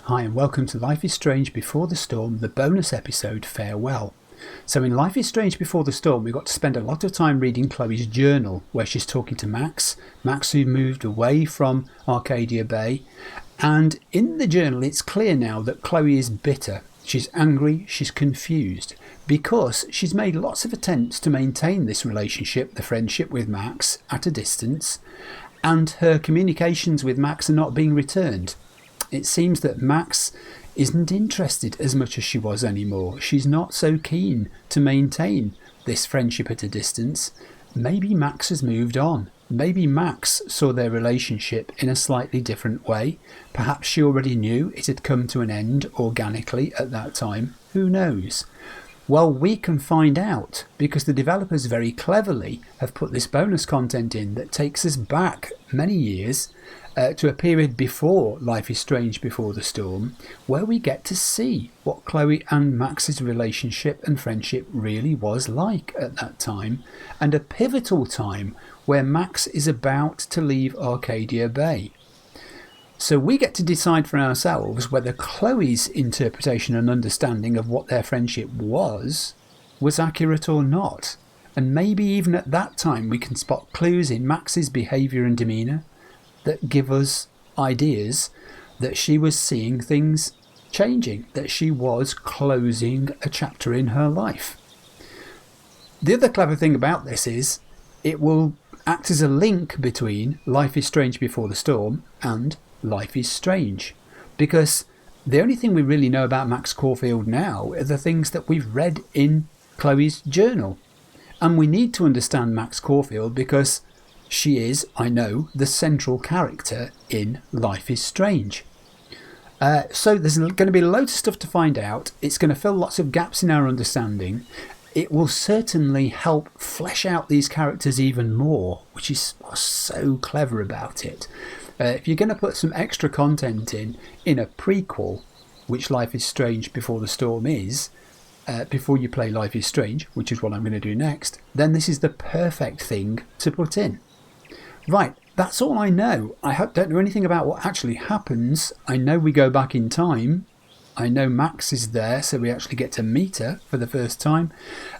Hi and welcome to Life is Strange Before the Storm, the bonus episode Farewell. So in Life is Strange Before the Storm we got to spend a lot of time reading Chloe's journal where she's talking to Max who moved away from Arcadia Bay, and in the journal it's clear now that Chloe is bitter, she's angry, she's confused because she's made lots of attempts to maintain this relationship, the friendship with Max, at a distance, and her communications with Max are not being returned. It seems that Max isn't interested as much as she was anymore. She's not so keen to maintain this friendship at a distance. Maybe Max has moved on. Maybe Max saw their relationship in a slightly different way. Perhaps she already knew it had come to an end organically at that time. Who knows? Well, we can find out because the developers very cleverly have put this bonus content in that takes us back many years to a period before Life is Strange Before the Storm, where we get to see what Chloe and Max's relationship and friendship really was like at that time, and a pivotal time where Max is about to leave Arcadia Bay. So we get to decide for ourselves whether Chloe's interpretation and understanding of what their friendship was accurate or not, and maybe even at that time we can spot clues in Max's behaviour and demeanour that give us ideas that she was seeing things changing, that she was closing a chapter in her life. The other clever thing about this is it will act as a link between Life is Strange Before the Storm and Life is Strange, because the only thing we really know about Max Caulfield now are the things that we've read in Chloe's journal, and we need to understand Max Caulfield because she is, I know, the central character in Life is Strange. So there's going to be loads of stuff to find out. It's going to fill lots of gaps in our understanding. It will certainly help flesh out these characters even more, which is what's so clever about it. If you're going to put some extra content in a prequel, which Life is Strange Before the Storm is, before you play Life is Strange, which is what I'm going to do next, then this is the perfect thing to put in. Right, that's all I know. I don't know anything about what actually happens. I know we go back in time. I know Max is there, so we actually get to meet her for the first time.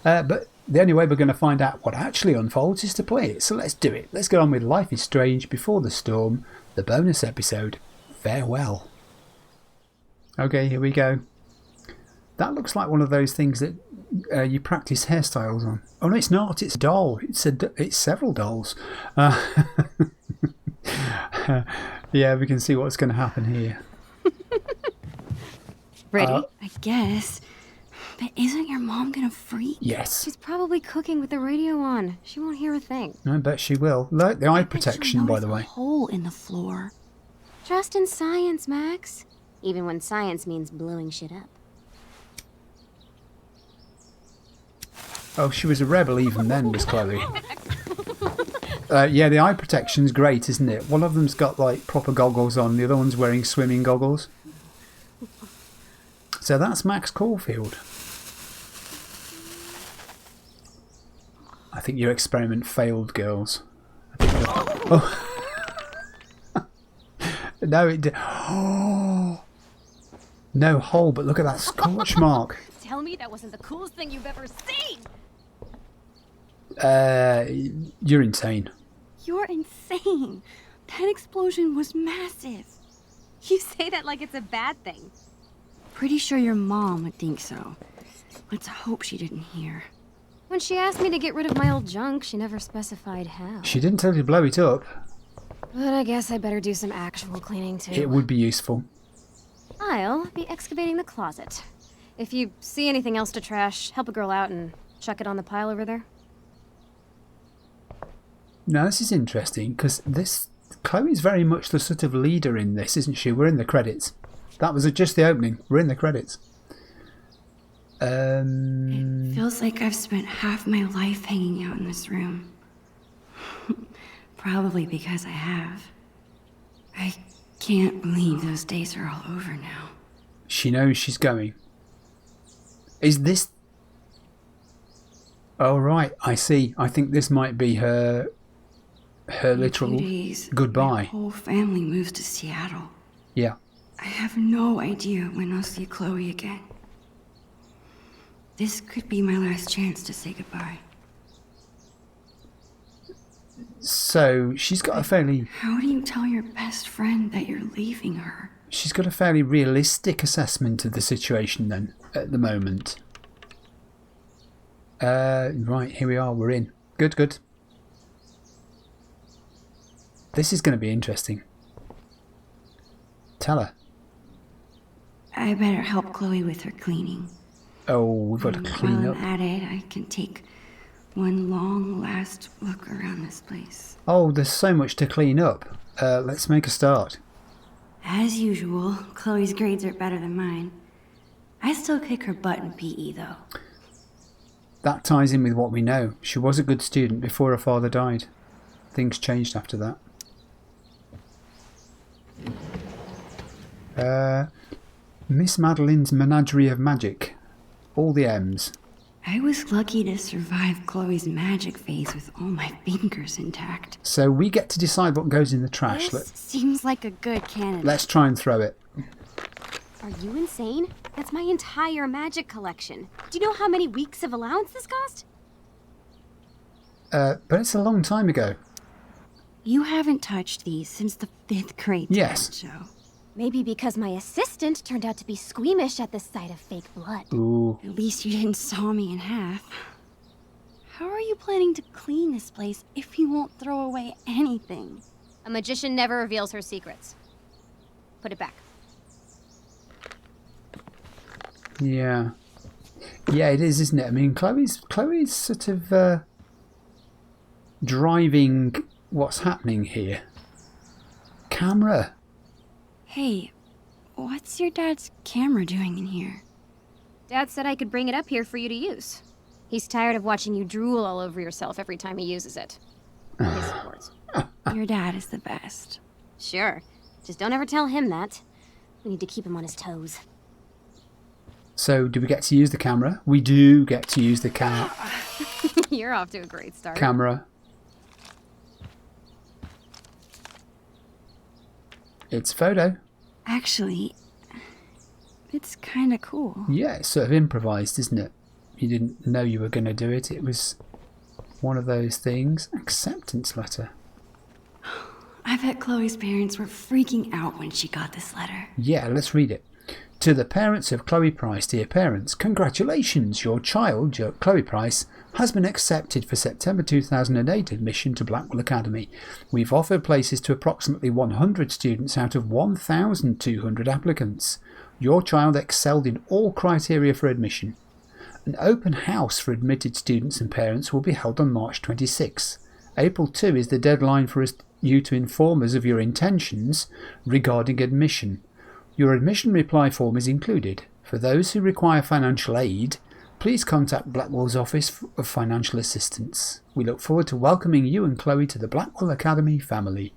But the only way we're going to find out what actually unfolds is to play it. So let's do it. Let's get on with Life is Strange Before the Storm, the bonus episode, Farewell. Okay, here we go. That looks like one of those things that you practice hairstyles on. Oh no, it's not. It's a doll. It's several dolls. Yeah, we can see what's going to happen here. Ready? I guess. But isn't your mom going to freak? Yes. She's probably cooking with the radio on. She won't hear a thing. I bet she will. Look, the eye protection, by the way. A hole in the floor. Trust in science, Max. Even when science means blowing shit up. Oh, she was a rebel even then, was Chloe. Yeah, the eye protection's great, isn't it? One of them's got like proper goggles on, the other one's wearing swimming goggles. So that's Max Caulfield. I think your experiment failed, girls. Oh. No, it did. Oh. No hole, but look at that scorch mark. Tell me that wasn't the coolest thing you've ever seen! You're insane. You're insane. That explosion was massive. You say that like it's a bad thing. Pretty sure your mom would think so. Let's hope she didn't hear. When she asked me to get rid of my old junk, she never specified how. She didn't tell you to blow it up. But I guess I better do some actual cleaning too. It would be useful. I'll be excavating the closet. If you see anything else to trash, help a girl out and chuck it on the pile over there. Now this is interesting because Chloe's very much the sort of leader in this, isn't she? We're in the credits. That was just the opening. We're in the credits. It feels like I've spent half my life hanging out in this room. Probably because I have. I can't believe those days are all over now. She knows she's going. Is this... Oh, right. I see. I think this might be her literal days, goodbye. my whole family moves to Seattle. Yeah. I have no idea when I'll see Chloe again. This could be my last chance to say goodbye. So she's got a fairly... How do you tell your best friend that you're leaving her? She's got a fairly realistic assessment of the situation then, at the moment. Right, here we are, we're in. Good, good. This is going to be interesting. Tell her. I better help Chloe with her cleaning. Oh, we've got to clean While up. I'm at it, I can take one long last look around this place. Oh, there's so much to clean up. Let's make a start. As usual, Chloe's grades are better than mine. I still kick her butt in PE, though. That ties in with what we know. She was a good student before her father died. Things changed after that. Miss Madeline's Menagerie of Magic. All the M's. I was lucky to survive Chloe's magic phase with all my fingers intact. So we get to decide what goes in the trash. This seems like a good candidate. Let's try and throw it. Are you insane? That's my entire magic collection. Do you know how many weeks of allowance this cost? But it's a long time ago. You haven't touched these since the 5th grade Yes. talent show. Maybe because my assistant turned out to be squeamish at the sight of fake blood. Ooh. At least you didn't saw me in half. How are you planning to clean this place if you won't throw away anything? A magician never reveals her secrets. Put it back. Yeah. Yeah, it is, isn't it? I mean, Chloe's sort of driving what's happening here. Camera. Hey, what's your dad's camera doing in here? Dad said I could bring it up here for you to use. He's tired of watching you drool all over yourself every time he uses it. His words. Your dad is the best. Sure. Just don't ever tell him that. We need to keep him on his toes. So, do we get to use the camera? We do get to use the You're off to a great start. camera. It's photo. Actually, it's kind of cool. Yeah, it's sort of improvised, isn't it? You didn't know you were going to do it. It was one of those things. Acceptance letter. I bet Chloe's parents were freaking out when she got this letter. Yeah, let's read it. To the parents of Chloe Price, dear parents, congratulations, your child, Chloe Price, has been accepted for September 2008 admission to Blackwell Academy. We've offered places to approximately 100 students out of 1,200 applicants. Your child excelled in all criteria for admission. An open house for admitted students and parents will be held on March 26. April 2 is the deadline for you to inform us of your intentions regarding admission. Your admission reply form is included. For those who require financial aid, please contact Blackwell's Office of Financial Assistance. We look forward to welcoming you and Chloe to the Blackwell Academy family.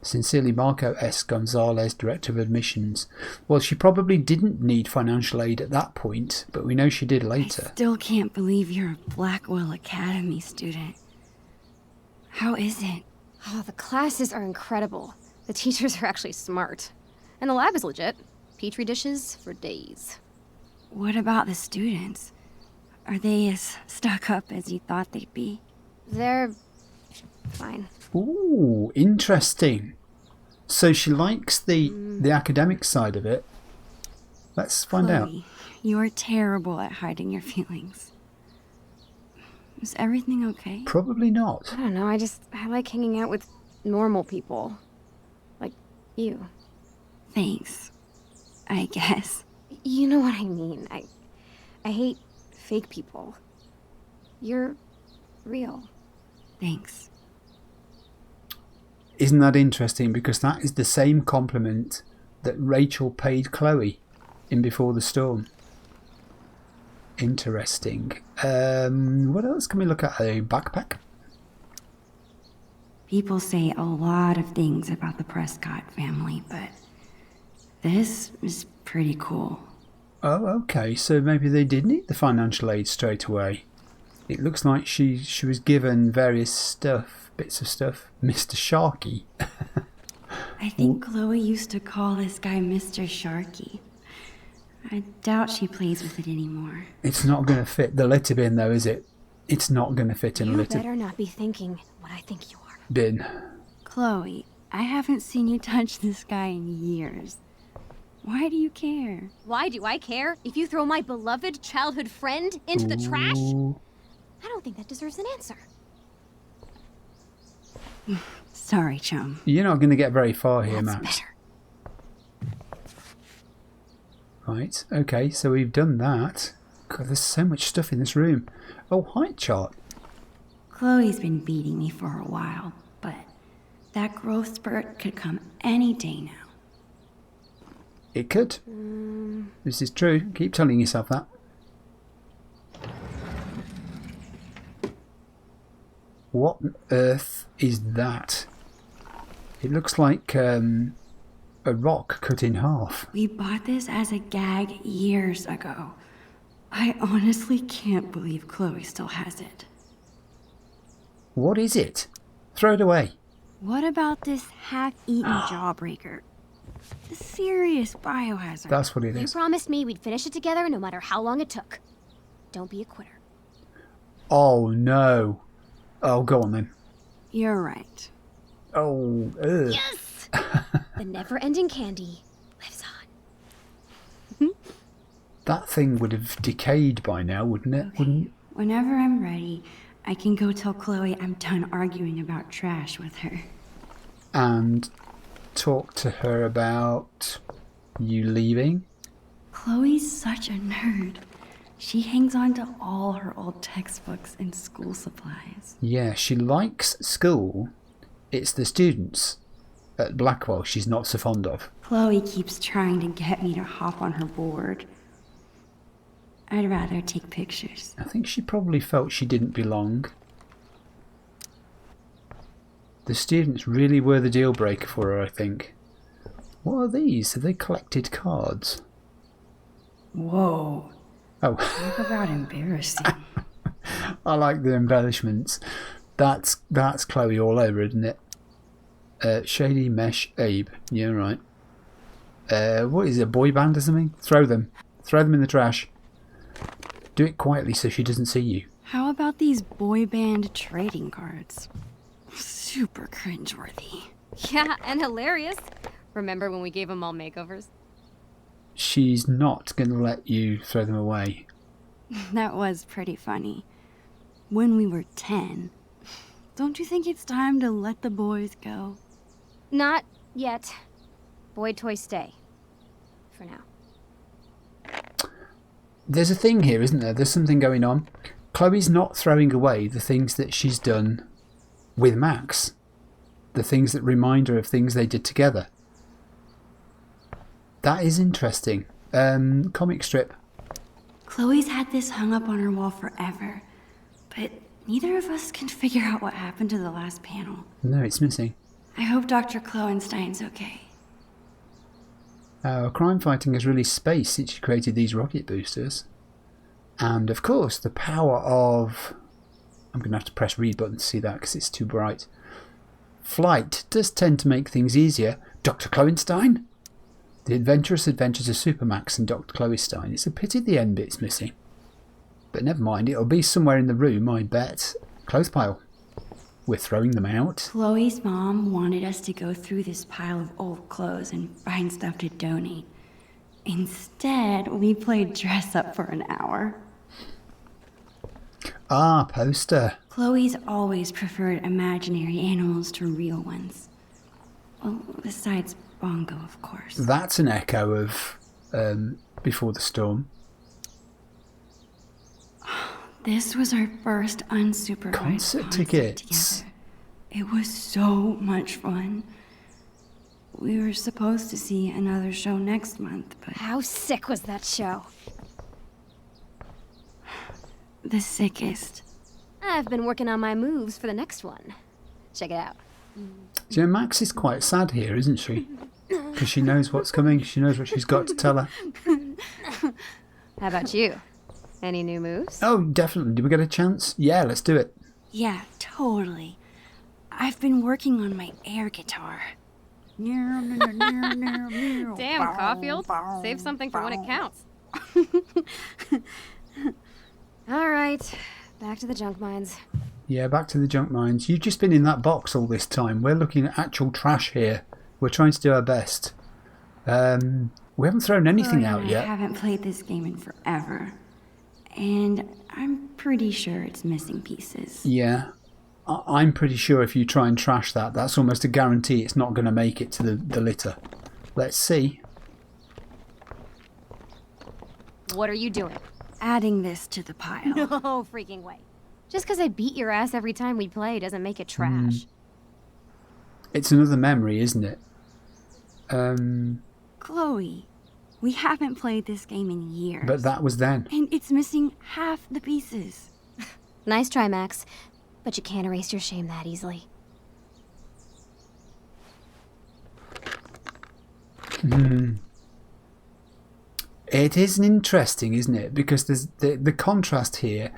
Sincerely, Marco S. Gonzalez, Director of Admissions. Well, she probably didn't need financial aid at that point, but we know she did later. I still can't believe you're a Blackwell Academy student. How is it? Oh, the classes are incredible. The teachers are actually smart. And the lab is legit. Petri dishes for days. What about the students? Are they as stuck up as you thought they'd be? They're fine. Ooh, interesting. So she likes the academic side of it. Let's find out. Chloe, you're terrible at hiding your feelings. Is everything okay? Probably not. I don't know, I like hanging out with normal people. Like you. Thanks, I guess. You know what I mean. I hate fake people. You're real. Thanks. Isn't that interesting? Because that is the same compliment that Rachel paid Chloe in Before the Storm. Interesting. What else can we look at? A backpack? People say a lot of things about the Prescott family, but this is pretty cool. Oh, okay. So maybe they did need the financial aid straight away. It looks like she was given various bits of stuff. Mr. Sharky. I think Chloe used to call this guy Mr. Sharky. I doubt she plays with it anymore. It's not going to fit the litter bin, though, is it? It's not going to fit in a You litter better not be thinking what I think you are. bin. Chloe, I haven't seen you touch this guy in years. Why do you care? Why do I care if you throw my beloved childhood friend into the trash? Ooh. I don't think that deserves an answer. Sorry, chum. You're not going to get very far here, That's Max. better. Right, okay, so we've done that. God, there's so much stuff in this room. Oh, height chart. Chloe's been beating me for a while, but that growth spurt could come any day now. It could. This is true. Keep telling yourself that. What on earth is that? It looks like a rock cut in half. We bought this as a gag years ago. I honestly can't believe Chloe still has it. What is it? Throw it away. What about this half-eaten jawbreaker? The serious biohazard. That's what it You is. promised me we'd finish it together no matter how long it took. Don't be a quitter. Oh, no. Oh, go on then. You're right. Oh, ugh. Yes! The never-ending candy lives on. That thing would have decayed by now, wouldn't it? Wouldn't? Whenever I'm ready, I can go tell Chloe I'm done arguing about trash with her. And talk to her about you leaving? Chloe's such a nerd. She hangs on to all her old textbooks and school supplies. Yeah, she likes school. It's the students at Blackwell she's not so fond of. Chloe keeps trying to get me to hop on her board. I'd rather take pictures. I think she probably felt she didn't belong. The students really were the deal breaker for her, I think. What are these? Have they collected cards? Whoa. Oh, Talk about embarrassing. I like the embellishments. That's Chloe all over, isn't it? Shady Mesh Abe. Yeah, right. What is it, a boy band or something? Throw them. Throw them in the trash. Do it quietly so she doesn't see you. How about these boy band trading cards? Super cringeworthy. Yeah, and hilarious. Remember when we gave them all makeovers? She's not going to let you throw them away. That was pretty funny. When we were 10. Don't you think it's time to let the boys go? Not yet. Boy toys stay. For now. There's a thing here, isn't there? There's something going on. Chloe's not throwing away the things that she's done with Max. The things that remind her of things they did together. That is interesting. Comic strip. Chloe's had this hung up on her wall forever, but neither of us can figure out what happened to the last panel. No, it's missing. I hope Dr. Kloenstein's okay. Crime Fighting has released Space since she created these rocket boosters. And of course, the power of... I'm going to have to press read button to see that because it's too bright. Flight does tend to make things easier. Dr. Kloenstein? The Adventurous Adventures of Supermax and Dr. Kloenstein. It's a pity the end bit's missing. But never mind, it'll be somewhere in the room, I bet. Clothes pile. We're throwing them out. Chloe's mom wanted us to go through this pile of old clothes and find stuff to donate. Instead, we played dress up for an hour. Ah, poster. Chloe's always preferred imaginary animals to real ones. Well, besides Bongo, of course. That's an echo of Before the Storm. This was our first unsupervised Concert tickets. together. It was so much fun. We were supposed to see another show next month, but How sick was that show? the sickest. I've been working on my moves for the next one. Check it out. You know, Max is quite sad here, isn't she? Because she knows what's coming. She knows what she's got to tell her. How about you? Any new moves? Oh, definitely. Did we get a chance? Yeah, let's do it. Yeah, totally. I've been working on my air guitar. Damn, Caulfield. Save something for when it counts. All right, back to the junk mines. Yeah, back to the junk mines. You've just been in that box all this time. We're looking at actual trash here. We're trying to do our best. We haven't thrown anything out yet. I haven't played this game in forever. And I'm pretty sure it's missing pieces. Yeah. I'm pretty sure if you try and trash that, that's almost a guarantee it's not going to make it to the litter. Let's see. What are you doing? Adding this to the pile. No freaking way. Just because I beat your ass every time we play doesn't make it trash. It's another memory, isn't it? Chloe, we haven't played this game in years. But that was then. And it's missing half the pieces. Nice try, Max. But you can't erase your shame that easily. It is interesting, isn't it? Because there's the contrast here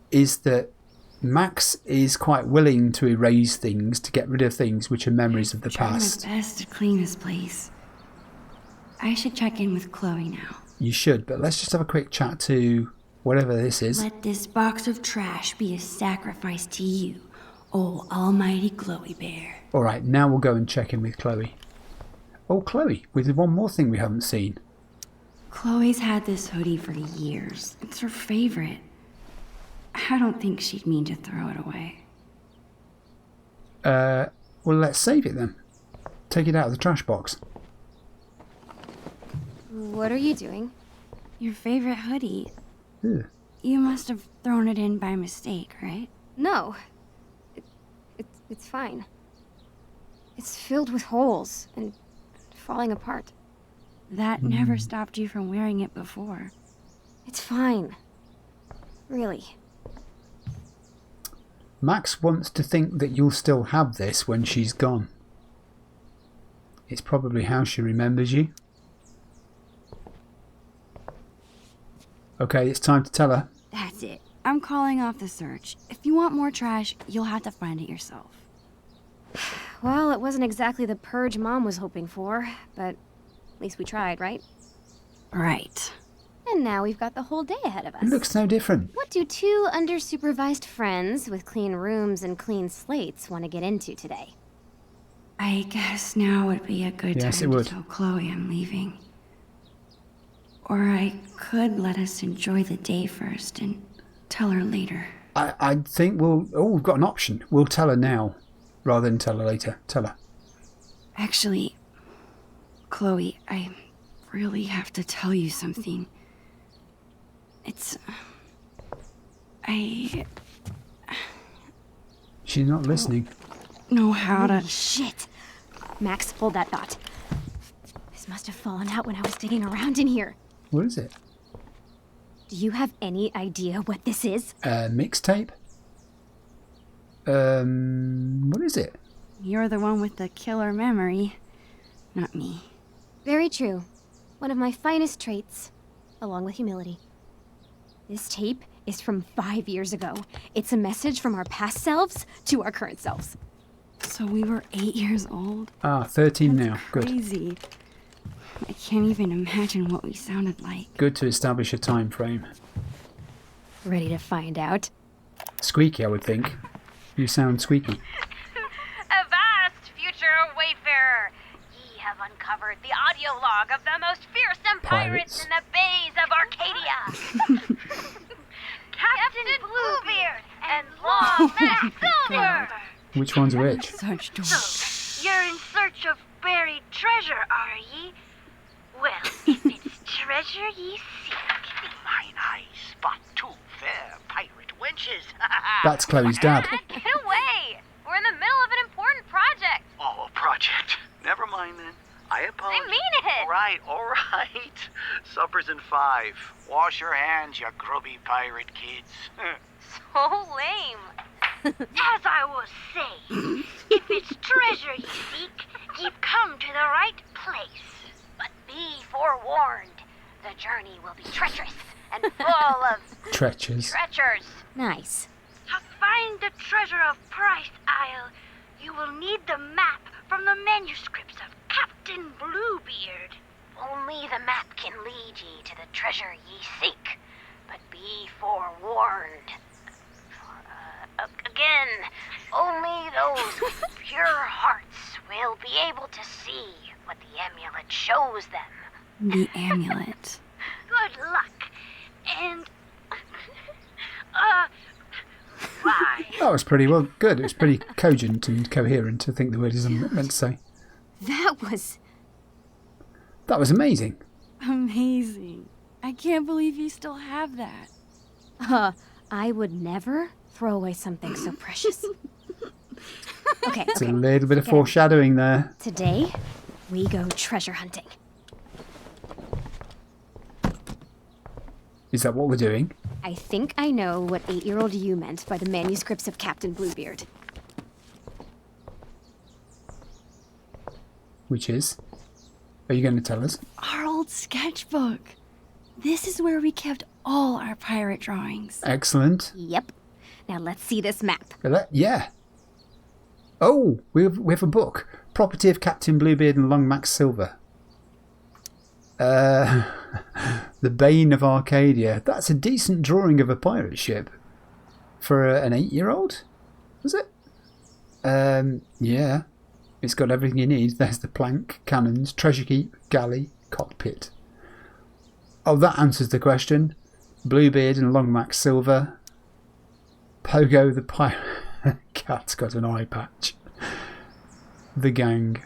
is that Max is quite willing to erase things, to get rid of things which are memories of the past. Trying my best to clean this place. I should check in with Chloe now. You should, but let's just have a quick chat to whatever this is. Let this box of trash be a sacrifice to you, oh almighty Chloe Bear. Alright, now we'll go and check in with Chloe. Oh, Chloe, with one more thing we haven't seen. Chloe's had this hoodie for years. It's her favorite. I don't think she'd mean to throw it away. Well, let's save it then. Take it out of the trash box. What are you doing? Your favorite hoodie. Ew. You must have thrown it in by mistake, right? No. It's fine. It's filled with holes and falling apart. That never stopped you from wearing it before. It's fine. Really. Max wants to think that you'll still have this when she's gone. It's probably how she remembers you. Okay, it's time to tell her. That's it. I'm calling off the search. If you want more trash, you'll have to find it yourself. Well, it wasn't exactly the purge Mom was hoping for, but at least we tried, right? Right. And now we've got the whole day ahead of us. It looks no different. What do two under-supervised friends with clean rooms and clean slates want to get into today? I guess now would be a good Yes, time it to would. tell Chloe I'm leaving. Or I could let us enjoy the day first and tell her later. I think we'll... Oh, we've got an option. We'll tell her now rather than tell her later. Tell her. Actually, Chloe, I really have to tell you something. It's... I She's not listening. know how to... Shit! Max, hold that thought. This must have fallen out when I was digging around in here. What is it? Do you have any idea what this is? Mixtape? What is it? You're the one with the killer memory, not me. Very true. One of my finest traits, along with humility. This tape is from 5 years ago. It's a message from our past selves to our current selves. So we were 8 years old? 13 now. Good. Crazy. I can't even imagine what we sounded like. Good to establish a time frame. Ready to find out? Squeaky, I would think. You sound squeaky. Avast, future wayfarer! Ye have uncovered the audio log of the most fearsome pirates in the bays of Arcadia. Captain Bluebeard and Long Max Silver! Which one's which? Such dork. So, you're in search of buried treasure, are ye? Well, if it's treasure ye seek, Mine eyes spot two fair pirate wenches. That's Chloe's dad. get away! We're in the middle of an important project. Oh, a project. Never mind then. I apologize. I mean it. All right. Supper's in 5. Wash your hands, you grubby pirate kids. So lame. As I was saying, if it's treasure ye seek, ye've come to the right place. But be forewarned, the journey will be treacherous and full of Treacherous. treacherous. Nice. To find the treasure of Price Isle, you will need the map from the manuscripts of Captain Bluebeard. Only the map can lead ye to the treasure ye seek, but be forewarned. Again, only those with pure hearts will be able to see what the amulet shows them. The amulet. Good luck, and bye. That was pretty well good. It was pretty cogent and coherent, I think the word is I'm meant to say. That was amazing. Amazing. I can't believe you still have that. I would never throw away something so precious. Okay, It's a little bit of foreshadowing there. Today, we go treasure hunting. Is that what we're doing? I think I know what 8-year-old you meant by the manuscripts of Captain Bluebeard. Which is? Are you going to tell us? Our old sketchbook. This is where we kept all our pirate drawings. Excellent. Yep. Now let's see this map. Yeah. Oh, we have a book. Property of Captain Bluebeard and Long Max Silver. The Bane of Arcadia. That's a decent drawing of a pirate ship. For an 8-year-old? Was it? Yeah. It's got everything you need. There's the plank, cannons, treasure keep, galley, cockpit. Oh, that answers the question. Bluebeard and Long Max Silver. Pogo the pirate. Cat's got an eye patch. The gang.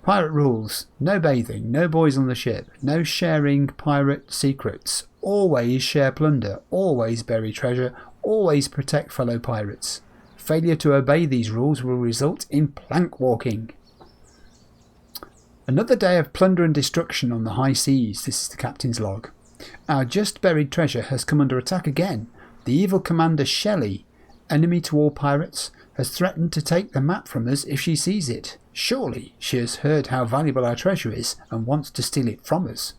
Pirate rules. No bathing. No boys on the ship. No sharing pirate secrets. Always share plunder. Always bury treasure. Always protect fellow pirates. Failure to obey these rules will result in plank walking. Another day of plunder and destruction on the high seas. This is the captain's log. Our just buried treasure has come under attack again. The evil commander Shelley, enemy to all pirates, has threatened to take the map from us if she sees it. Surely she has heard how valuable our treasure is and wants to steal it from us.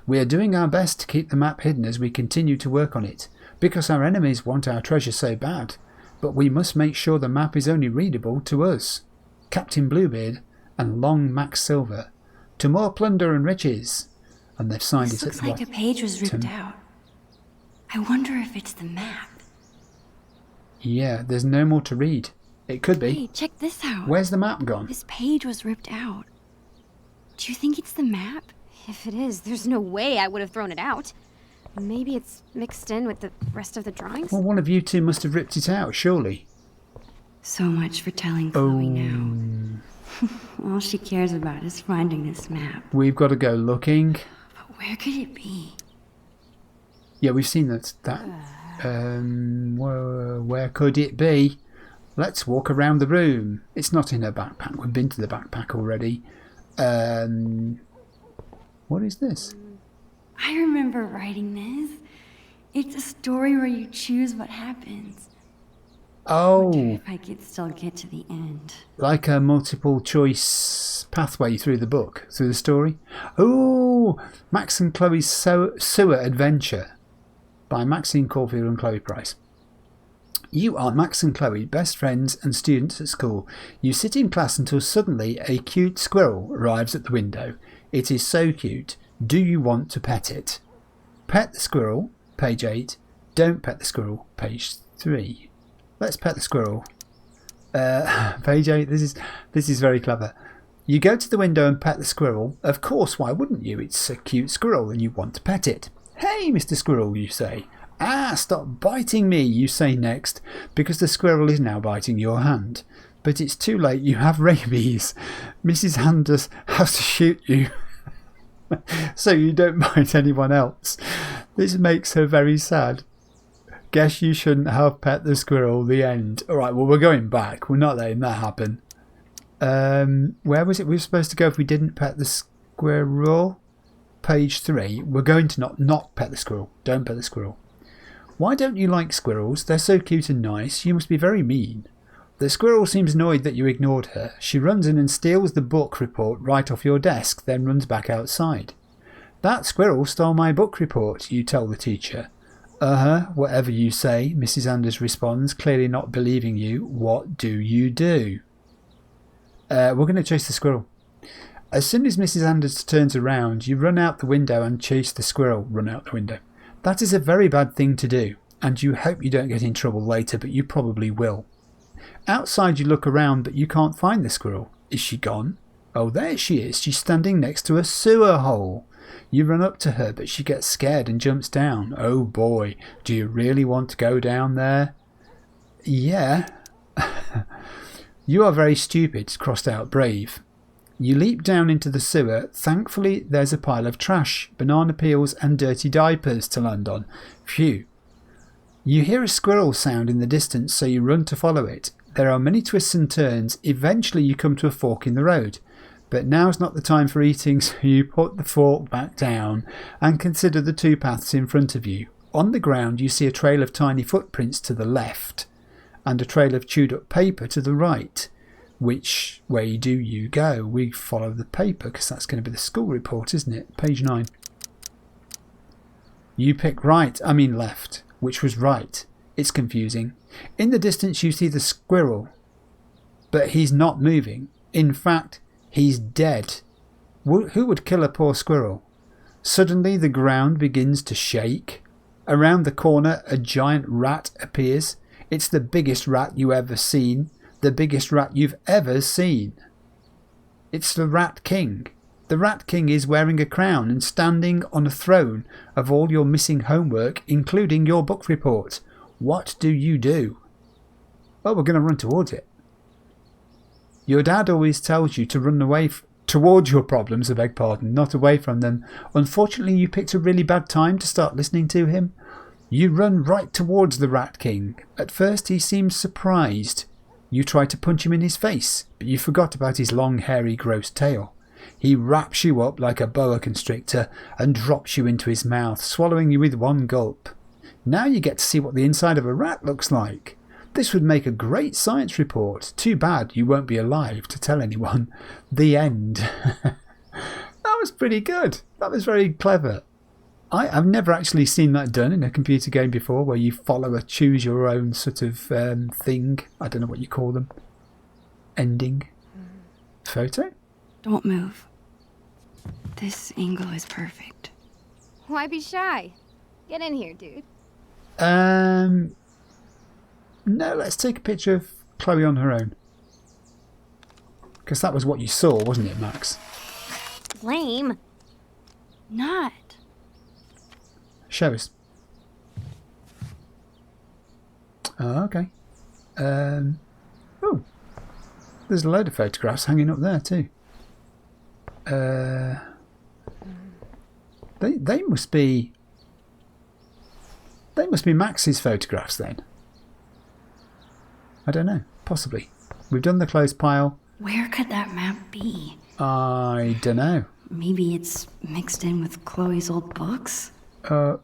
We are doing our best to keep the map hidden as we continue to work on it, because our enemies want our treasure so bad. But we must make sure the map is only readable to us. Captain Bluebeard and Long Max Silver. To more plunder and riches. And they've signed This it at looks the like a page was ripped out. I wonder if it's the map. Yeah, there's no more to read. It could be. Hey, check this out. Where's the map gone? This page was ripped out. Do you think it's the map? If it is, there's no way I would have thrown it out. Maybe it's mixed in with the rest of the drawings? Well, one of you two must have ripped it out, surely. So much for telling Chloe now. All she cares about is finding this map. We've got to go looking. But where could it be? Yeah, we've seen that. Where could it be? Let's walk around the room. It's not in her backpack. We've been to the backpack already. What is this? I remember writing this. It's a story where you choose what happens. Oh, If I could still get to the end. like a multiple choice pathway through the book, through the story. Oh, Max and Chloe's Sewer Adventure by Maxine Caulfield and Chloe Price. You are Max and Chloe, best friends and students at school. You sit in class until suddenly a cute squirrel arrives at the window. It is so cute. Do you want to pet it? Pet the squirrel, page 8. Don't pet the squirrel, page 3. Let's pet the squirrel. Page 8, this is very clever. You go to the window and pet the squirrel. Of course, why wouldn't you? It's a cute squirrel and you want to pet it. Hey, Mr. Squirrel, you say. Ah, stop biting me, you say next, because the squirrel is now biting your hand. But it's too late, you have rabies. Mrs. Anders has to shoot you so you don't bite anyone else. This makes her very sad. Guess you shouldn't have pet the squirrel, the end. Alright, well, we're going back. We're not letting that happen. Where was it we were supposed to go if we didn't pet the squirrel? Page 3. We're going to not pet the squirrel. Don't pet the squirrel. Why don't you like squirrels? They're so cute and nice. You must be very mean. The squirrel seems annoyed that you ignored her. She runs in and steals the book report right off your desk, then runs back outside. That squirrel stole my book report, you tell the teacher. Whatever you say, Mrs. Anders responds, clearly not believing you. What do you do? We're going to chase the squirrel. As soon as Mrs. Anders turns around, you run out the window and chase the squirrel. Run out the window. That is a very bad thing to do, and you hope you don't get in trouble later, but you probably will. Outside you look around, but you can't find the squirrel. Is she gone? Oh, there she is. She's standing next to a sewer hole. You run up to her, but she gets scared and jumps down. Oh boy, do you really want to go down there? Yeah. You are very stupid, crossed out Brave. You leap down into the sewer. Thankfully, there's a pile of trash, banana peels and dirty diapers to land on. Phew. You hear a squirrel sound in the distance, so you run to follow it. There are many twists and turns. Eventually you come to a fork in the road. But now's not the time for eating, so you put the fork back down and consider the two paths in front of you. On the ground you see a trail of tiny footprints to the left and a trail of chewed up paper to the right. Which way do you go? We follow the paper because that's going to be the school report, isn't it? Page 9. You pick left, which was right. It's confusing. In the distance you see the squirrel, but he's not moving. In fact, he's dead. Who would kill a poor squirrel? Suddenly the ground begins to shake. Around the corner a giant rat appears. It's the biggest rat you ever seen. The biggest rat you've ever seen. It's the Rat King. The Rat King is wearing a crown and standing on a throne of all your missing homework, including your book report. What do you do? Oh, we're going to run towards it. Your dad always tells you to run away towards your problems, I beg pardon, not away from them. Unfortunately, you picked a really bad time to start listening to him. You run right towards the Rat King. At first he seems surprised. You try to punch him in his face, but you forgot about his long, hairy, gross tail. He wraps you up like a boa constrictor and drops you into his mouth, swallowing you with one gulp. Now you get to see what the inside of a rat looks like. This would make a great science report. Too bad you won't be alive to tell anyone. The end. That was pretty good. That was very clever. I've never actually seen that done in a computer game before, where you follow a choose your own sort of thing. I don't know what you call them. Ending. Photo? Don't move. This angle is perfect. Why be shy? Get in here, dude. No, let's take a picture of Chloe on her own. Because that was what you saw, wasn't it, Max? Lame. Not. Show us. Oh, okay. Oh, there's a load of photographs hanging up there too. They must be Max's photographs then. I don't know. Possibly. We've done the closed pile. Where could that map be? I don't know. Maybe it's mixed in with Chloe's old books? Oh.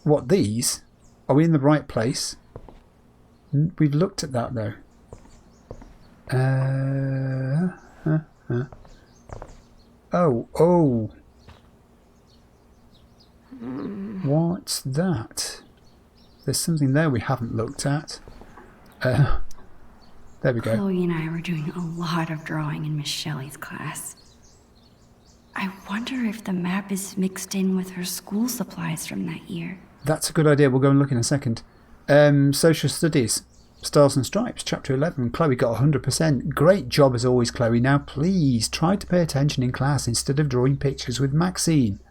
What, these? Are we in the right place? We've looked at that though. Oh. What's that? There's something there we haven't looked at. There we go. Chloe and I were doing a lot of drawing in Miss Shelley's class. I wonder if the map is mixed in with her school supplies from that year. That's a good idea. We'll go and look in a second. Social Studies. Stars and Stripes, Chapter 11. Chloe got 100%. Great job as always, Chloe. Now please try to pay attention in class instead of drawing pictures with Maxine.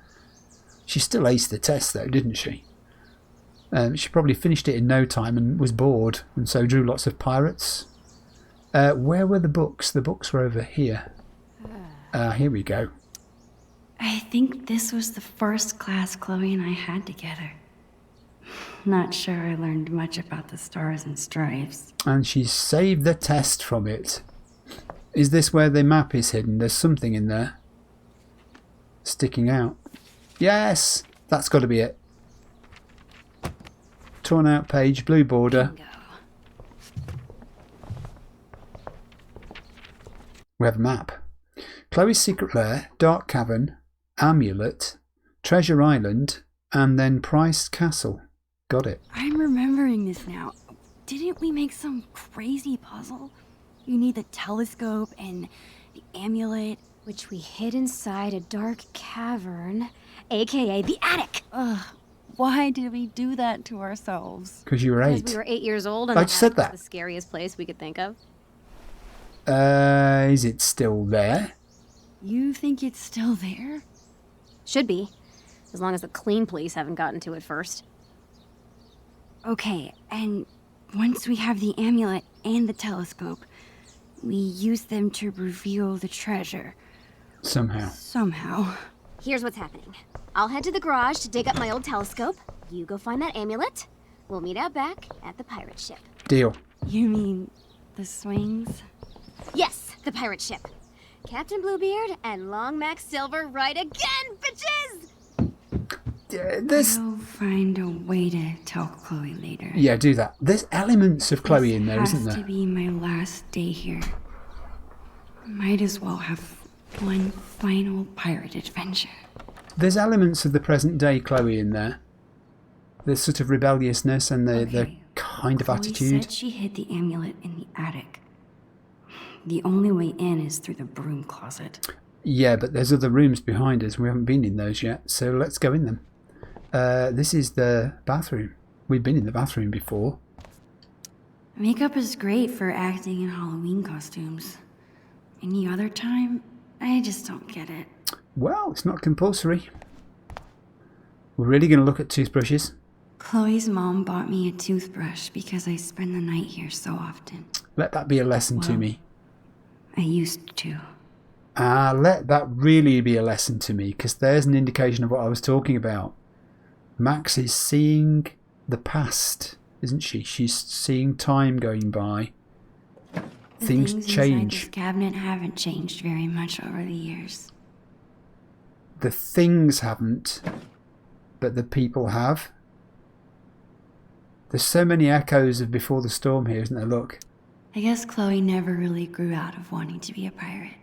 She still aced the test though, didn't she? She probably finished it in no time and was bored, and so drew lots of pirates. Where were the books? The books were over here. Here we go. I think this was the first class Chloe and I had together. Not sure I learned much about the Stars and Stripes. And she saved the test from it. Is this where the map is hidden? There's something in there. Sticking out. Yes! That's got to be it. Torn out page, blue border. Bingo. We have a map. Chloe's Secret Lair, Dark Cavern, Amulet, Treasure Island, and then Price Castle. Got it. I'm remembering this now. Didn't we make some crazy puzzle? You need the telescope and the amulet. Which we hid inside a dark cavern, aka the attic. Ugh, why did we do that to ourselves? Because you were Because 8. we were 8 years old and I the just said attic was that. the scariest place we could think of. Is it still there? You think it's still there? Should be. As long as the clean police haven't gotten to it first. Okay, and once we have the amulet and the telescope, we use them to reveal the treasure. Somehow. Here's what's happening. I'll head to the garage to dig up my old telescope. You go find that amulet. We'll meet out back at the pirate ship. Deal. You mean the swings? Yes, the pirate ship. Captain Bluebeard and Long Max Silver right again, bitches! There's... I'll find a way to tell Chloe later. Yeah, do that. There's elements of Chloe in there, isn't This has there? to be my last day here. Might as well have one final pirate adventure. There's elements of the present day Chloe in there. The sort of rebelliousness and the kind of Chloe attitude. said she hid the amulet in the attic. The only way in is through the broom closet. Yeah, but there's other rooms behind us. We haven't been in those yet, so let's go in them. This is the bathroom. We've been in the bathroom before. Makeup is great for acting in Halloween costumes. Any other time, I just don't get it. Well, it's not compulsory. We're really going to look at toothbrushes. Chloe's mom bought me a toothbrush because I spend the night here so often. Let that be a lesson to Well, me. I used to. Let that really be a lesson to me, because there's an indication of what I was talking about. Max is seeing the past, isn't she? She's seeing time going by. The Things things change. inside this cabinet haven't changed very much over the years. The things haven't, but the people have. There's so many echoes of Before the Storm here, isn't there? Look. I guess Chloe never really grew out of wanting to be a pirate.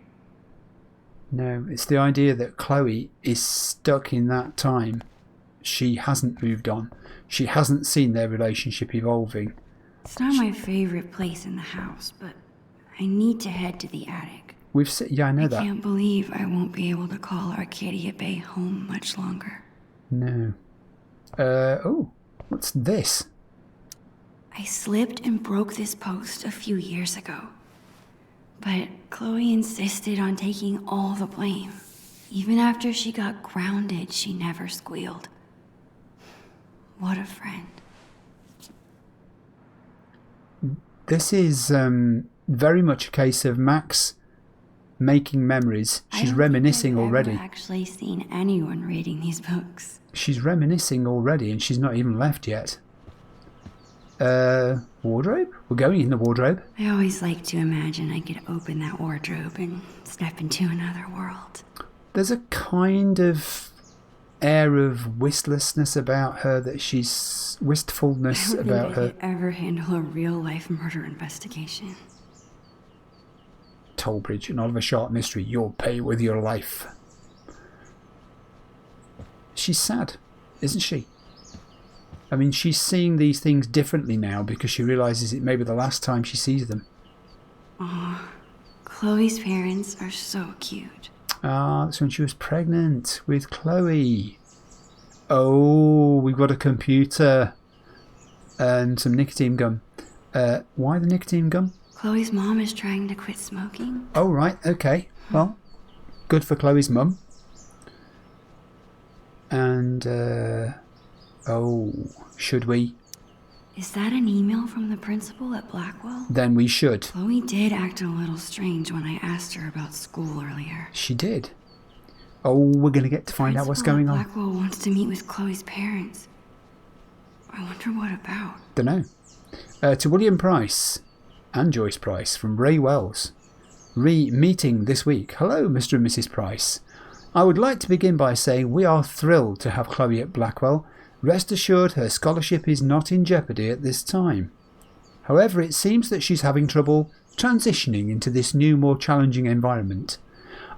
No, it's the idea that Chloe is stuck in that time. She hasn't moved on. She hasn't seen their relationship evolving. It's not my favorite place in the house, but I need to head to the attic. Yeah, I know I that. can't believe I won't be able to call Arcadia Bay home much longer. No. Oh, what's this? I slipped and broke this post a few years ago. But Chloe insisted on taking all the blame. Even after she got grounded, she never squealed. What a friend. This is very much a case of Max making memories. She's reminiscing already. I've actually seen anyone reading these books. She's reminiscing already, and she's not even left yet. Wardrobe? We're going in the wardrobe. I always like to imagine I could open that wardrobe and step into another world. There's a kind of air of wistfulness about her, that she's wistfulness I don't about think I her. could ever handle a real-life murder investigation. Tollbridge and Oliver Sharp mystery. You'll pay with your life. She's sad, isn't she? I mean, she's seeing these things differently now because she realises it may be the last time she sees them. Aw, Chloe's parents are so cute. Ah, that's when she was pregnant with Chloe. Oh, we've got a computer and some nicotine gum. Why the nicotine gum? Chloe's mom is trying to quit smoking. Oh, right, okay. Well, good for Chloe's mum. And, oh, should we? Is that an email from the principal at Blackwell? Then we should. Chloe did act a little strange when I asked her about school earlier. She did. Oh, we're going to get to find out what's going on. Blackwell wants to meet with Chloe's parents. I wonder what about. Dunno. To William Price and Joyce Price from Ray Wells. Meeting this week. Hello, Mr. and Mrs. Price. I would like to begin by saying we are thrilled to have Chloe at Blackwell. Rest assured her scholarship is not in jeopardy at this time. However, it seems that she's having trouble transitioning into this new, more challenging environment.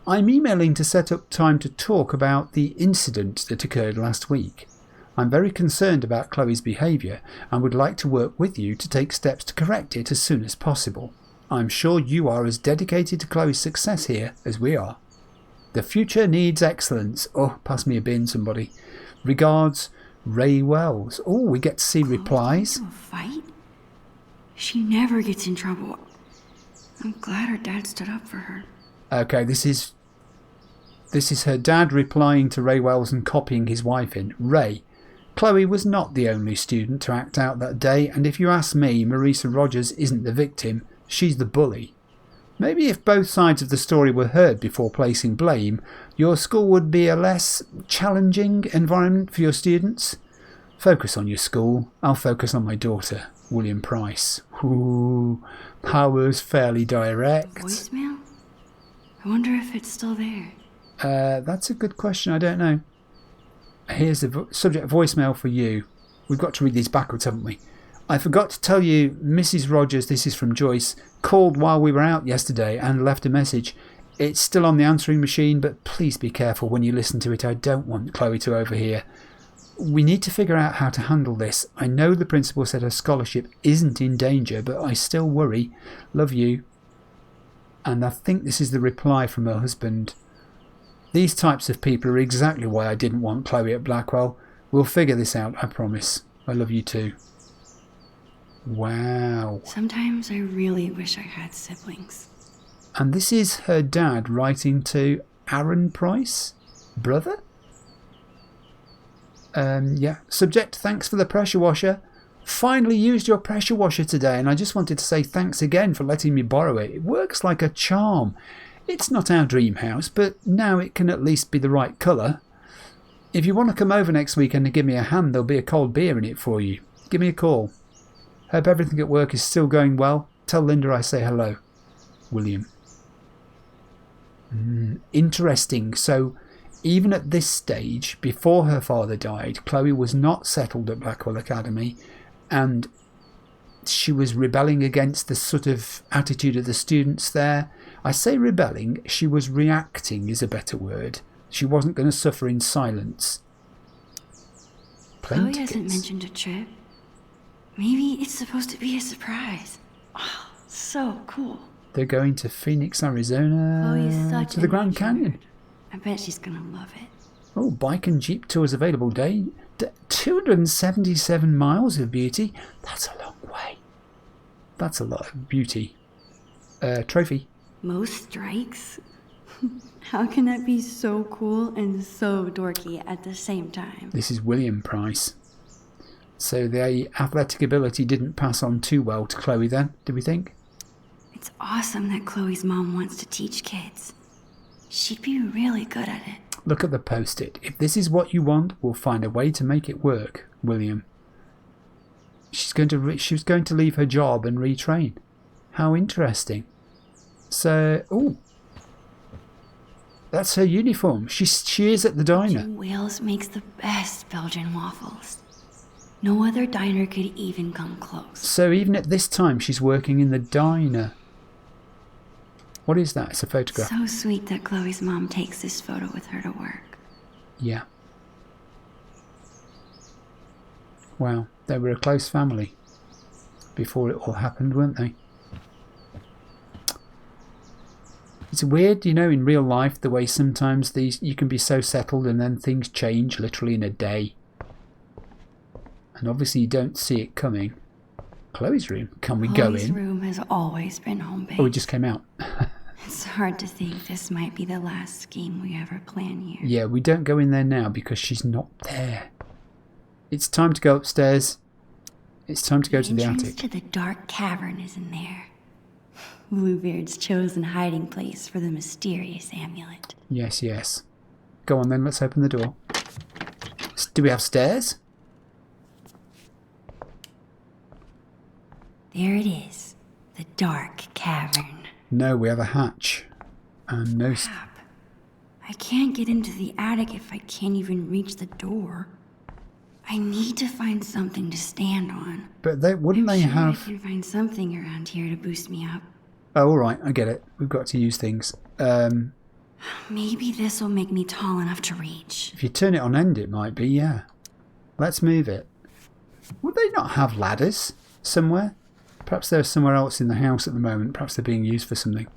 I'm emailing to set up time to talk about the incident that occurred last week. I'm very concerned about Chloe's behaviour and would like to work with you to take steps to correct it as soon as possible. I'm sure you are as dedicated to Chloe's success here as we are. The future needs excellence. Oh, pass me a bin, somebody. Regards, Ray Wells. Oh, we get to see replies. Into a fight? She never gets in trouble. I'm glad her dad stood up for her. Okay, this is her dad replying to Ray Wells and copying his wife in. Ray, Chloe was not the only student to act out that day, and if you ask me, Marisa Rogers isn't the victim, she's the bully. Maybe if both sides of the story were heard before placing blame, your school would be a less challenging environment for your students. Focus on your school. I'll focus on my daughter, William Price. Ooh, that was fairly direct. Voicemail? I wonder if it's still there. That's a good question. I don't know. Here's the subject voicemail for you. We've got to read these backwards, haven't we? I forgot to tell you, Mrs. Rogers, this is from Joyce, called while we were out yesterday and left a message. It's still on the answering machine, but please be careful when you listen to it. I don't want Chloe to overhear. We need to figure out how to handle this. I know the principal said her scholarship isn't in danger, but I still worry. Love you. And I think this is the reply from her husband. These types of people are exactly why I didn't want Chloe at Blackwell. We'll figure this out, I promise. I love you too. Wow. Sometimes I really wish I had siblings. And this is her dad writing to Aaron Price? Brother? Yeah. Subject, thanks for the pressure washer. Finally used your pressure washer today, and I just wanted to say thanks again for letting me borrow it. It works like a charm. It's not our dream house, but now it can at least be the right colour. If you want to come over next weekend and give me a hand, there'll be a cold beer in it for you. Give me a call. Hope everything at work is still going well. Tell Linda I say hello. William. Interesting. So, even at this stage, before her father died, Chloe was not settled at Blackwell Academy, and she was rebelling against the sort of attitude of the students there. I say rebelling, she was reacting is a better word. She wasn't going to suffer in silence. Chloe hasn't mentioned a trip. Maybe it's supposed to be a surprise. Oh, so cool. They're going to Phoenix, Arizona, to the Grand Canyon. I bet she's going to love it. Oh, bike and jeep tours available day. 277 miles of beauty. That's a long way. That's a lot of beauty. Trophy. Most strikes? How can that be so cool and so dorky at the same time? This is William Price. So the athletic ability didn't pass on too well to Chloe then, do we think? It's awesome that Chloe's mom wants to teach kids. She'd be really good at it. Look at the post-it. If this is what you want, we'll find a way to make it work, William. She was going to leave her job and retrain. How interesting. So, oh, that's her uniform. She is at the diner. Wales makes the best Belgian waffles. No other diner could even come close. So even at this time, she's working in the diner. What is that? It's a photograph. So sweet that Chloe's mom takes this photo with her to work. Yeah. Wow, they were a close family before it all happened, weren't they? It's weird, you know, in real life, the way sometimes you can be so settled and then things change literally in a day. And obviously you don't see it coming. Chloe's room. Can we go in? Chloe's room has always been home base. Oh, it just came out. It's hard to think this might be the last scheme we ever plan here. Yeah, we don't go in there now because she's not there. It's time to go upstairs. It's time to go to the attic. The entrance to the dark cavern is in there. Bluebeard's chosen hiding place for the mysterious amulet. Yes, yes. Go on then, let's open the door. Do we have stairs? There it is. The dark cavern. No, we have a hatch. And no... Crap. I can't get into the attic if I can't even reach the door. I need to find something to stand on. But wouldn't they have... I can find something around here to boost me up. Oh, all right, I get it. We've got to use things. Maybe this will make me tall enough to reach. If you turn it on end, it might be, yeah. Let's move it. Would they not have ladders somewhere? Perhaps they're somewhere else in the house at the moment. Perhaps they're being used for something.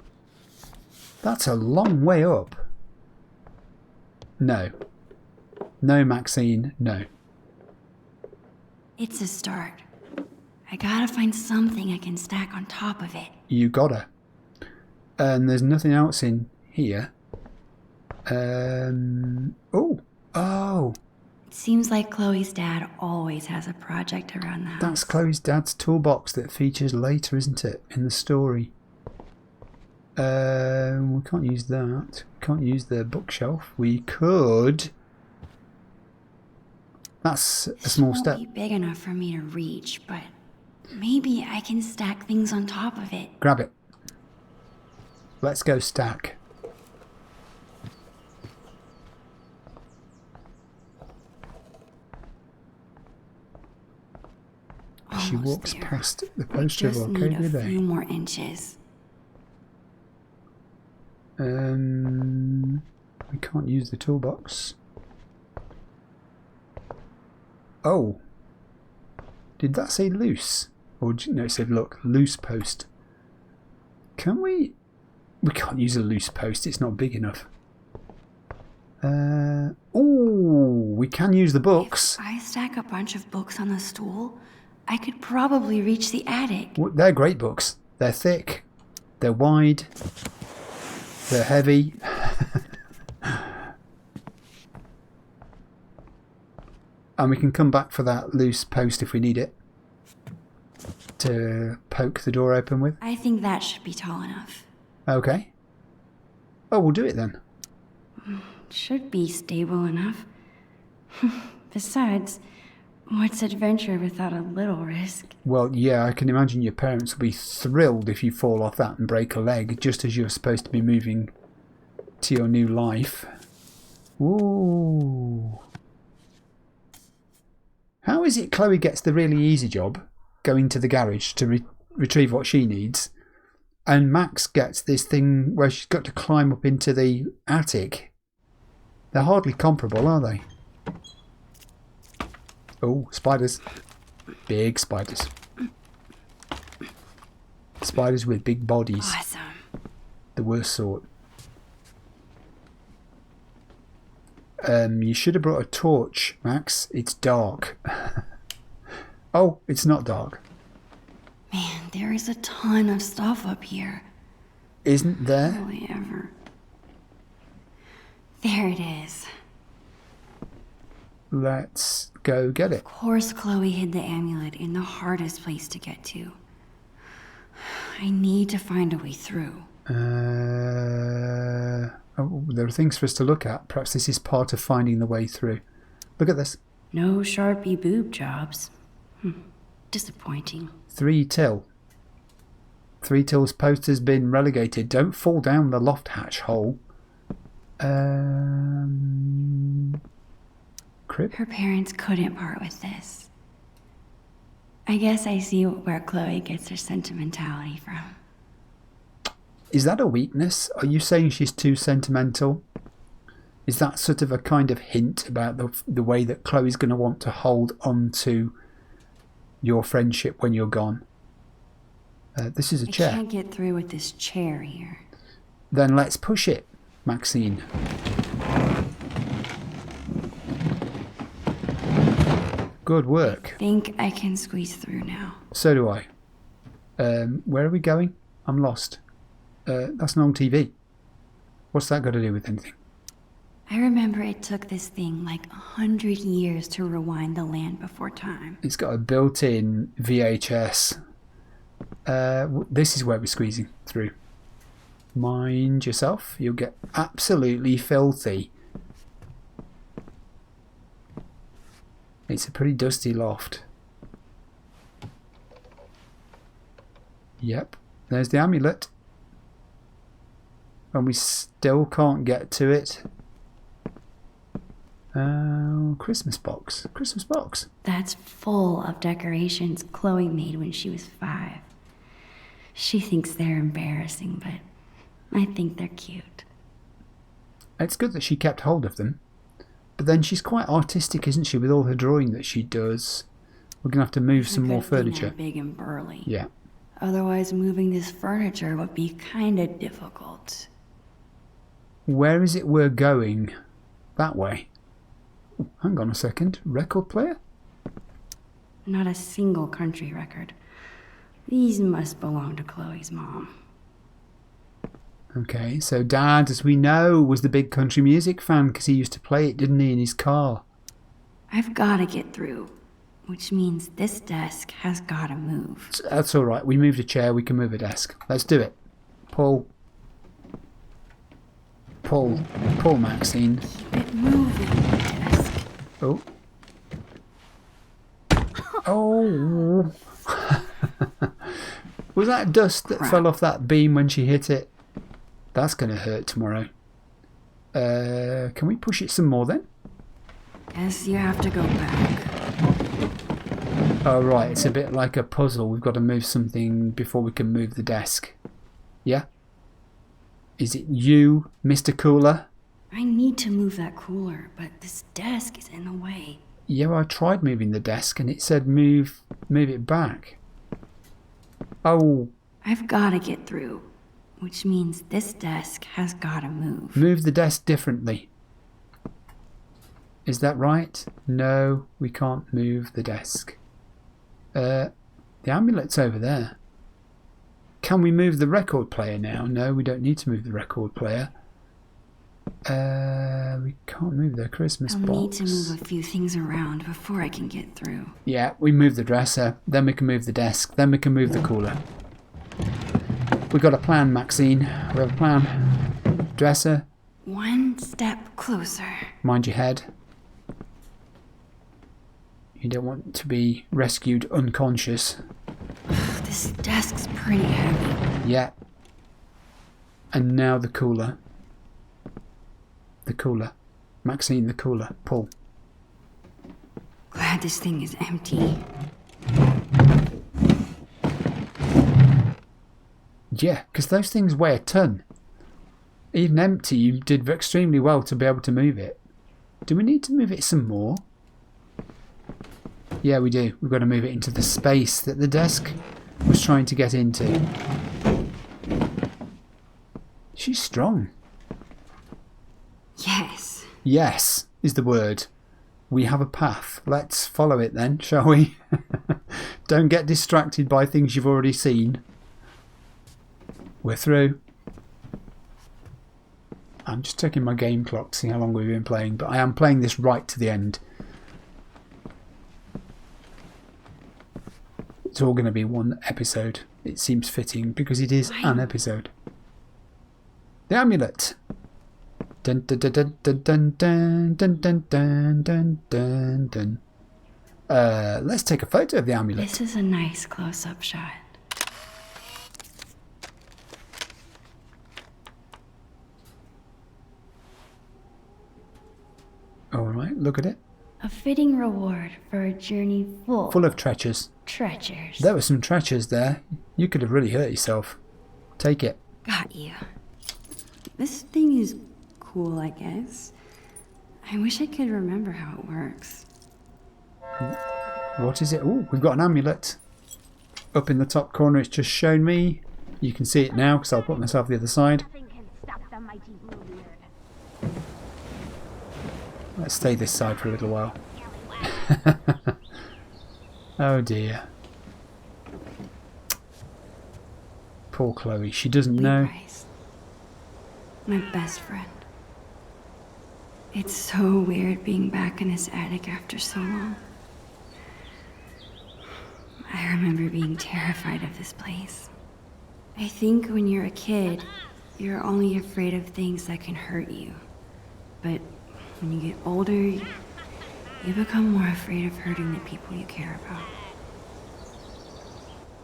That's a long way up. No. No, Maxine, no. It's a start. I gotta find something I can stack on top of it. You gotta. And there's nothing else in here. Oh. It seems like Chloe's dad always has a project around the house. That's Chloe's dad's toolbox that features later, isn't it, in the story? We can't use that. We can't use the bookshelf. We could. That's a small step. This won't be big enough for me to reach, but maybe I can stack things on top of it. Grab it. Let's go stack. She walks there. past the poster of Just need Arcadia a Bay. few more inches. We can't use the toolbox. Oh. Did that say loose? Or no, it said, look, loose post. Can we? We can't use a loose post. It's not big enough. We can use the books. If I stack a bunch of books on the stool, I could probably reach the attic. Well, they're great books. They're thick. They're wide. They're heavy. And we can come back for that loose post if we need it to poke the door open with. I think that should be tall enough. Okay. Oh, we'll do it then. Should be stable enough. Besides, what's adventure without a little risk? Well, yeah, I can imagine your parents will be thrilled if you fall off that and break a leg just as you're supposed to be moving to your new life. Ooh. How is it Chloe gets the really easy job, going to the garage to retrieve what she needs, and Max gets this thing where she's got to climb up into the attic? They're hardly comparable, are they? Oh, spiders. Big spiders. Spiders with big bodies. Awesome. The worst sort. You should have brought a torch, Max. It's dark. Oh, it's not dark. Man, there is a ton of stuff up here. Isn't there? Really ever. There it is. Let's go get it. Of course Chloe hid the amulet in the hardest place to get to. I need to find a way through. Oh, there are things for us to look at. Perhaps this is part of finding the way through. Look at this. No Sharpie boob jobs. Disappointing. 3 till. 3 till's post has been relegated. Don't fall down the loft hatch hole. Crib? Her parents couldn't part with this. I guess I see where Chloe gets her sentimentality from. Is that a weakness? Are you saying she's too sentimental? Is that sort of a kind of hint about the way that Chloe's going to want to hold on to your friendship when you're gone? This is a chair. I can't get through with this chair here. Then let's push it, Maxine. Good work. I think I can squeeze through now. So do I. Where are we going? I'm lost. That's not on TV. What's that got to do with anything? I remember it took this thing like 100 years to rewind the Land Before Time. It's got a built-in VHS. This is where we're squeezing through. Mind yourself. You'll get absolutely filthy. It's a pretty dusty loft. Yep. There's the amulet. And we still can't get to it. Christmas box. Christmas box. That's full of decorations Chloe made when she was 5. She thinks they're embarrassing, but I think they're cute. It's good that she kept hold of them. But then she's quite artistic, isn't she, with all her drawing that she does. We're going to have to move some more furniture. Big and burly. Yeah. Otherwise, moving this furniture would be kinda difficult. Where is it we're going? That way. Oh, hang on a second. Record player? Not a single country record. These must belong to Chloe's mom. Okay, so Dad, as we know, was the big country music fan because he used to play it, didn't he, in his car? I've gotta get through, which means this desk has gotta move. That's all right. We moved a chair. We can move a desk. Let's do it. Pull. Pull. Pull, Maxine. Keep it moving, desk. Oh. Oh. Was that dust that fell off that beam when she hit it? That's going to hurt tomorrow. Can we push it some more then? Guess you have to go back. Oh, right. It's a bit like a puzzle. We've got to move something before we can move the desk. Yeah? Is it you, Mr. Cooler? I need to move that cooler, but this desk is in the way. Yeah, I tried moving the desk and it said move it back. Oh. I've gotta get through, which means this desk has gotta move. Move the desk differently. Is that right? No, we can't move the desk. The amulet's over there. Can we move the record player now? No, we don't need to move the record player. We can't move the Christmas box. I'll need to move a few things around before I can get through. Yeah, we move the dresser, then we can move the desk, then we can move the cooler. We got a plan, Maxine. We have a plan. Dresser. One step closer. Mind your head. You don't want to be rescued unconscious. This desk's pretty heavy. Yeah. And now the cooler. The cooler. Maxine, the cooler. Pull. Glad this thing is empty. Yeah, because those things weigh a ton. Even empty, you did extremely well to be able to move it. Do we need to move it some more? Yeah, we do. We've got to move it into the space that the desk was trying to get into. She's strong. Yes. Yes, is the word. We have a path. Let's follow it then, shall we? Don't get distracted by things you've already seen. We're through. I'm just checking my game clock to see how long we've been playing, but I am playing this right to the end. It's all going to be one episode. It seems fitting because it is an episode. The amulet. Dun dun dun dun dun dun dun dun dun dun dun dun. Let's take a photo of the amulet. This is a nice close-up shot. All right, look at it. A fitting reward for a journey Full of treasures. treasures. There were some treasures there. You could have really hurt yourself. Take it. Got you. This thing is cool, I guess. I wish I could remember how it works. What is it? Oh, we've got an amulet. Up in the top corner, it's just shown me. You can see it now because I'll put myself the other side. Nothing can stop the mighty Bluebeard. Let's stay this side for a little while. Oh dear. Poor Chloe. She doesn't know. Bryce, my best friend. It's so weird being back in this attic after so long. I remember being terrified of this place. I think when you're a kid, you're only afraid of things that can hurt you. But when you get older, you become more afraid of hurting the people you care about.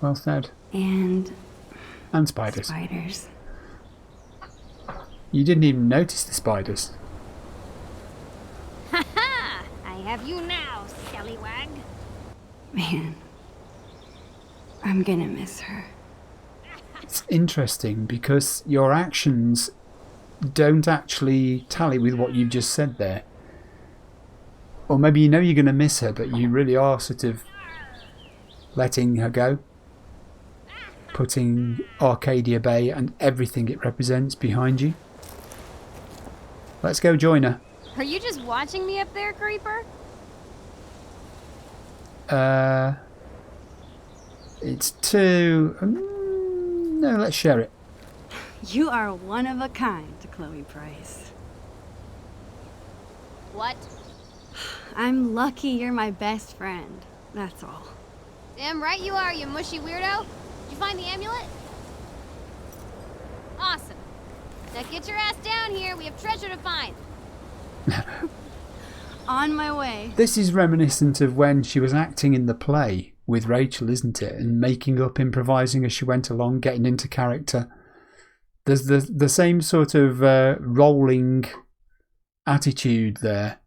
Well said. And Spiders. spiders. You didn't even notice the spiders. Ha ha! I have you now, scallywag. Man, I'm gonna miss her. It's interesting because your actions don't actually tally with what you've just said there. Or maybe you know you're going to miss her, but you really are sort of letting her go. putting Arcadia Bay and everything it represents behind you. Let's go join her. Are you just watching me up there, Creeper? It's too... no, let's share it. You are one of a kind, Chloe Price. What? I'm lucky you're my best friend. That's all. Damn right you are, you mushy weirdo. Did you find the amulet? Awesome. Now get your ass down here. We have treasure to find. On my way. This is reminiscent of when she was acting in the play with Rachel, isn't it? And making up, improvising as she went along, getting into character. There's the same sort of rolling attitude there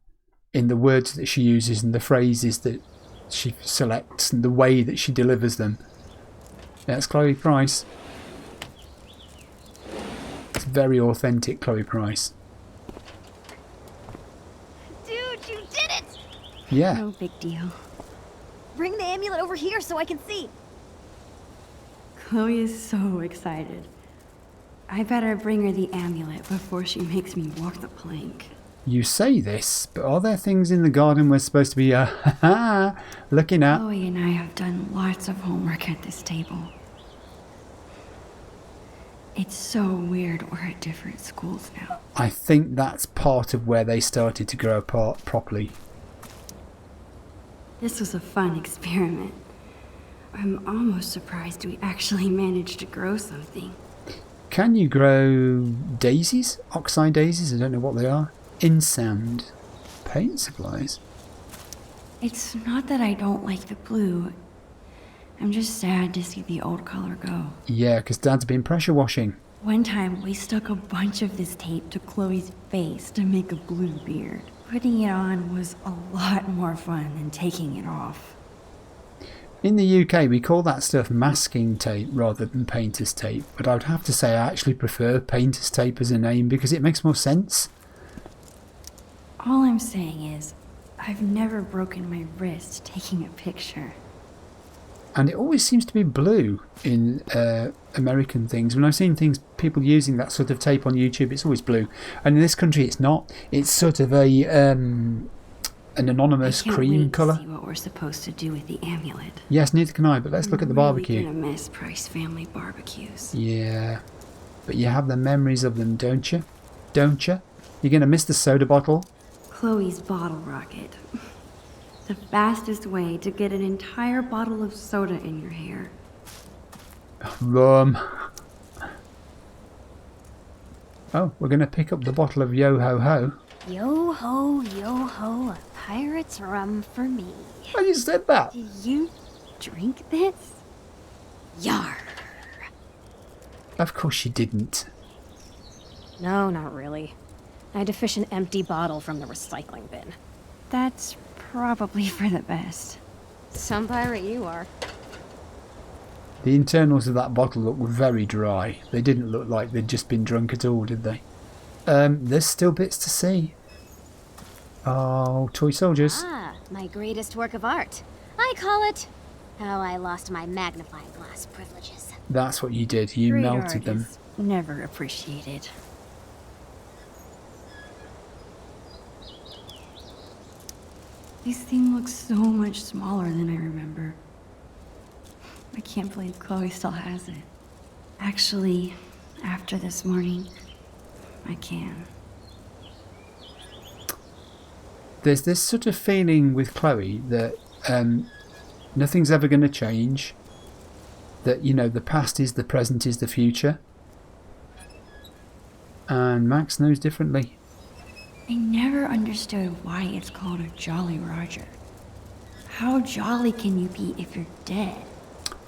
in the words that she uses and the phrases that she selects and the way that she delivers them. That's Chloe Price. It's very authentic Chloe Price. Dude, you did it! Yeah. No big deal. Bring the amulet over here so I can see. Chloe is so excited. I better bring her the amulet before she makes me walk the plank. You say this, but are there things in the garden we're supposed to be looking at? Chloe and I have done lots of homework at this table. It's so weird we're at different schools now. I think that's part of where they started to grow apart properly. This was a fun experiment. I'm almost surprised we actually managed to grow something. Can you grow daisies? Oxeye daisies? I don't know what they are. In sand. Paint supplies. It's not that I don't like the blue. I'm just sad to see the old color go. Yeah, because Dad's been pressure washing. One time we stuck a bunch of this tape to Chloe's face to make a blue beard. Putting it on was a lot more fun than taking it off. In the UK, we call that stuff masking tape rather than painter's tape, but I would have to say I actually prefer painter's tape as a name because it makes more sense. All I'm saying is, I've never broken my wrist taking a picture. And it always seems to be blue in American things. When I've seen people using that sort of tape on YouTube, it's always blue. And in this country, it's not. It's sort of a an anonymous cream colour. I can't wait to see what we're supposed to do with the amulet. Yes, neither can I, but let's look at the barbecue. I'm really gonna miss Price family barbecues. Yeah, but you have the memories of them, don't you? Don't you? You're going to miss the soda bottle? Chloe's bottle rocket. The fastest way to get an entire bottle of soda in your hair. Rum. Oh, we're going to pick up the bottle of Yo-Ho-Ho. Yo-ho, a pirate's rum for me. Oh, you said that. Do you drink this? Yar. Of course you didn't. No, not really. I had to fish an empty bottle from the recycling bin. That's probably for the best. Some pirate you are. The internals of that bottle look very dry. They didn't look like they'd just been drunk at all, did they? There's still bits to see. Oh, toy soldiers. Ah, my greatest work of art. I call it How I Lost My Magnifying Glass Privileges. That's what you did. You Great melted art them. is never appreciated. This thing looks so much smaller than I remember. I can't believe Chloe still has it. Actually, after this morning, I can. There's this sort of feeling with Chloe that nothing's ever going to change. That, you know, the past is the present is the future. And Max knows differently. I never understood why it's called a Jolly Roger. How jolly can you be if you're dead?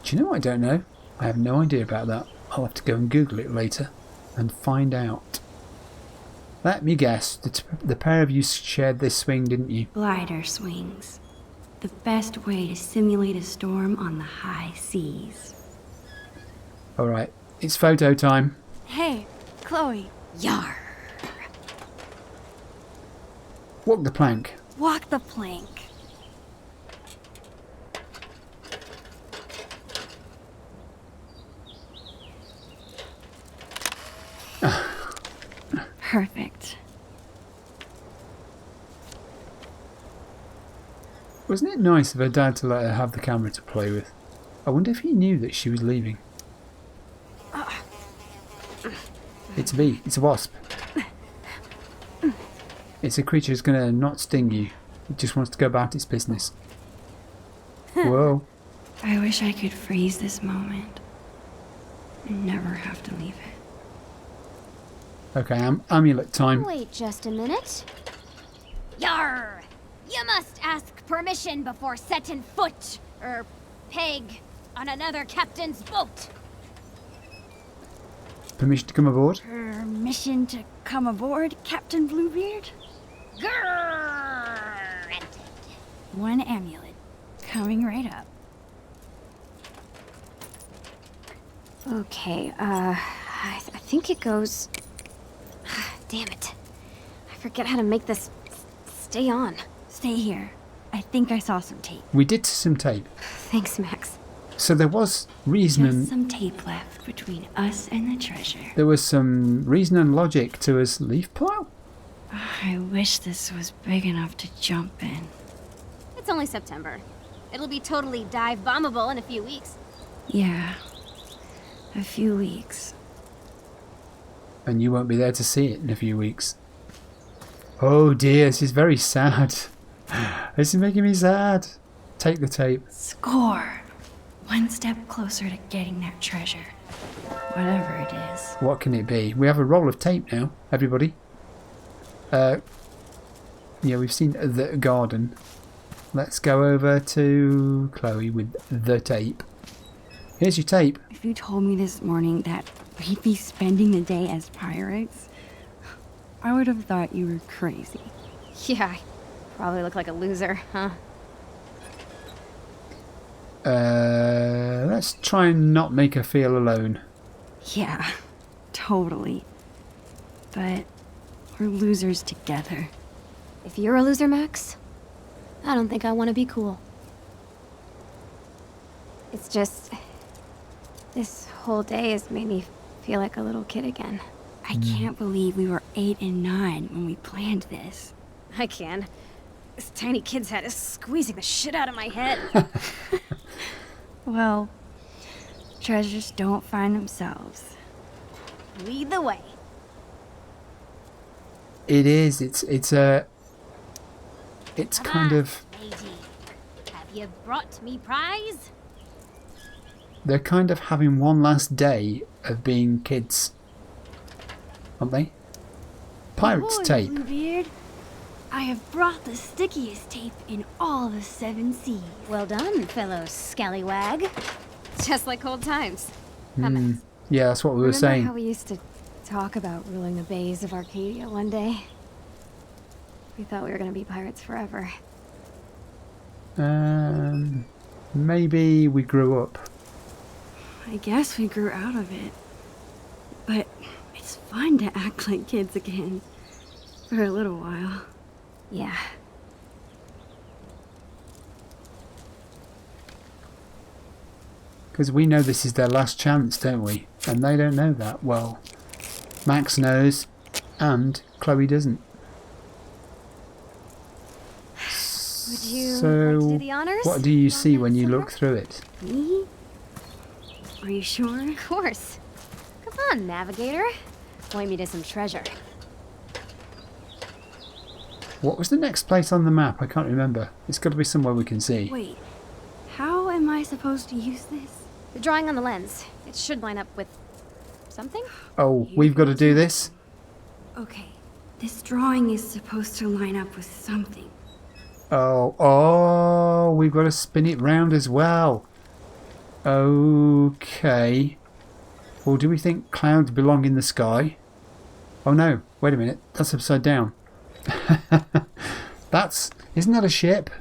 Do you know what I don't know? I have no idea about that. I'll have to go and Google it later and find out. Let me guess, the pair of you shared this swing, didn't you? Glider swings. The best way to simulate a storm on the high seas. Alright, it's photo time. Hey, Chloe. Yar. Walk the plank. Walk the plank. Perfect. Wasn't it nice of her dad to let her have the camera to play with? I wonder if he knew that she was leaving. It's a bee. It's a wasp. It's a creature who's going to not sting you. It just wants to go about its business. Whoa. I wish I could freeze this moment and never have to leave it. Okay, amulet time. Wait just a minute. Yar! You must ask permission before setting foot, or peg, on another captain's boat. Permission to come aboard? Permission to come aboard, Captain Bluebeard? Granted. One amulet. Coming right up. Okay, I think it goes... Damn it. I forget how to make this stay on. Stay here. I think I saw some tape. We did some tape. Thanks, Max. So there was reason Just and some tape left between us and the treasure. there was some reason and logic to his leaf pile. I wish this was big enough to jump in. It's only September. It'll be totally dive bombable in a few weeks. Yeah. A few weeks. And you won't be there to see it in a few weeks. Oh dear, this is very sad. This is making me sad. Take the tape. Score! One step closer to getting that treasure. Whatever it is. What can it be? We have a roll of tape now, everybody. Yeah, we've seen the garden. Let's go over to Chloe with the tape. Here's your tape. If you told me this morning that we'd be spending the day as pirates, I would have thought you were crazy. Yeah, I probably look like a loser, huh? Let's try and not make her feel alone. Yeah, totally. But we're losers together. If you're a loser, Max, I don't think I want to be cool. It's just... this whole day has made me feel like a little kid again. I can't believe we were 8 and 9 when we planned this. I can. This tiny kid's head is squeezing the shit out of my head. Well, treasures don't find themselves. Lead the way. It is. It's kind of. Matey, have you brought me prize? They're kind of having one last day of being kids, aren't they? Pirate's Ahoy, tape. Bluebeard. I have brought the stickiest tape in all the 7 seas. Well done, fellow scallywag. Just like old times. Yeah, that's what we were Remember saying. how we used to talk about ruling the bays of Arcadia one day? We thought we were going to be pirates forever. Maybe we grew up. I guess we grew out of it. But it's fun to act like kids again. For a little while. Yeah. Because we know this is their last chance, don't we? And they don't know that. Well, Max knows, and Chloe doesn't. Would you So, like to do the honors? what do you see when you Summer? look through it? Me? Are you sure? Of course. Come on, navigator. Point me to some treasure. What was the next place on the map? I can't remember. It's got to be somewhere we can see. Wait, how am I supposed to use this? The drawing on the lens. It should line up with something? Oh, we've got to do this? Okay, this drawing is supposed to line up with something. Oh, we've got to spin it round as well. Okay. Well, do we think clouds belong in the sky? Oh no, wait a minute. That's upside down. Isn't that a ship?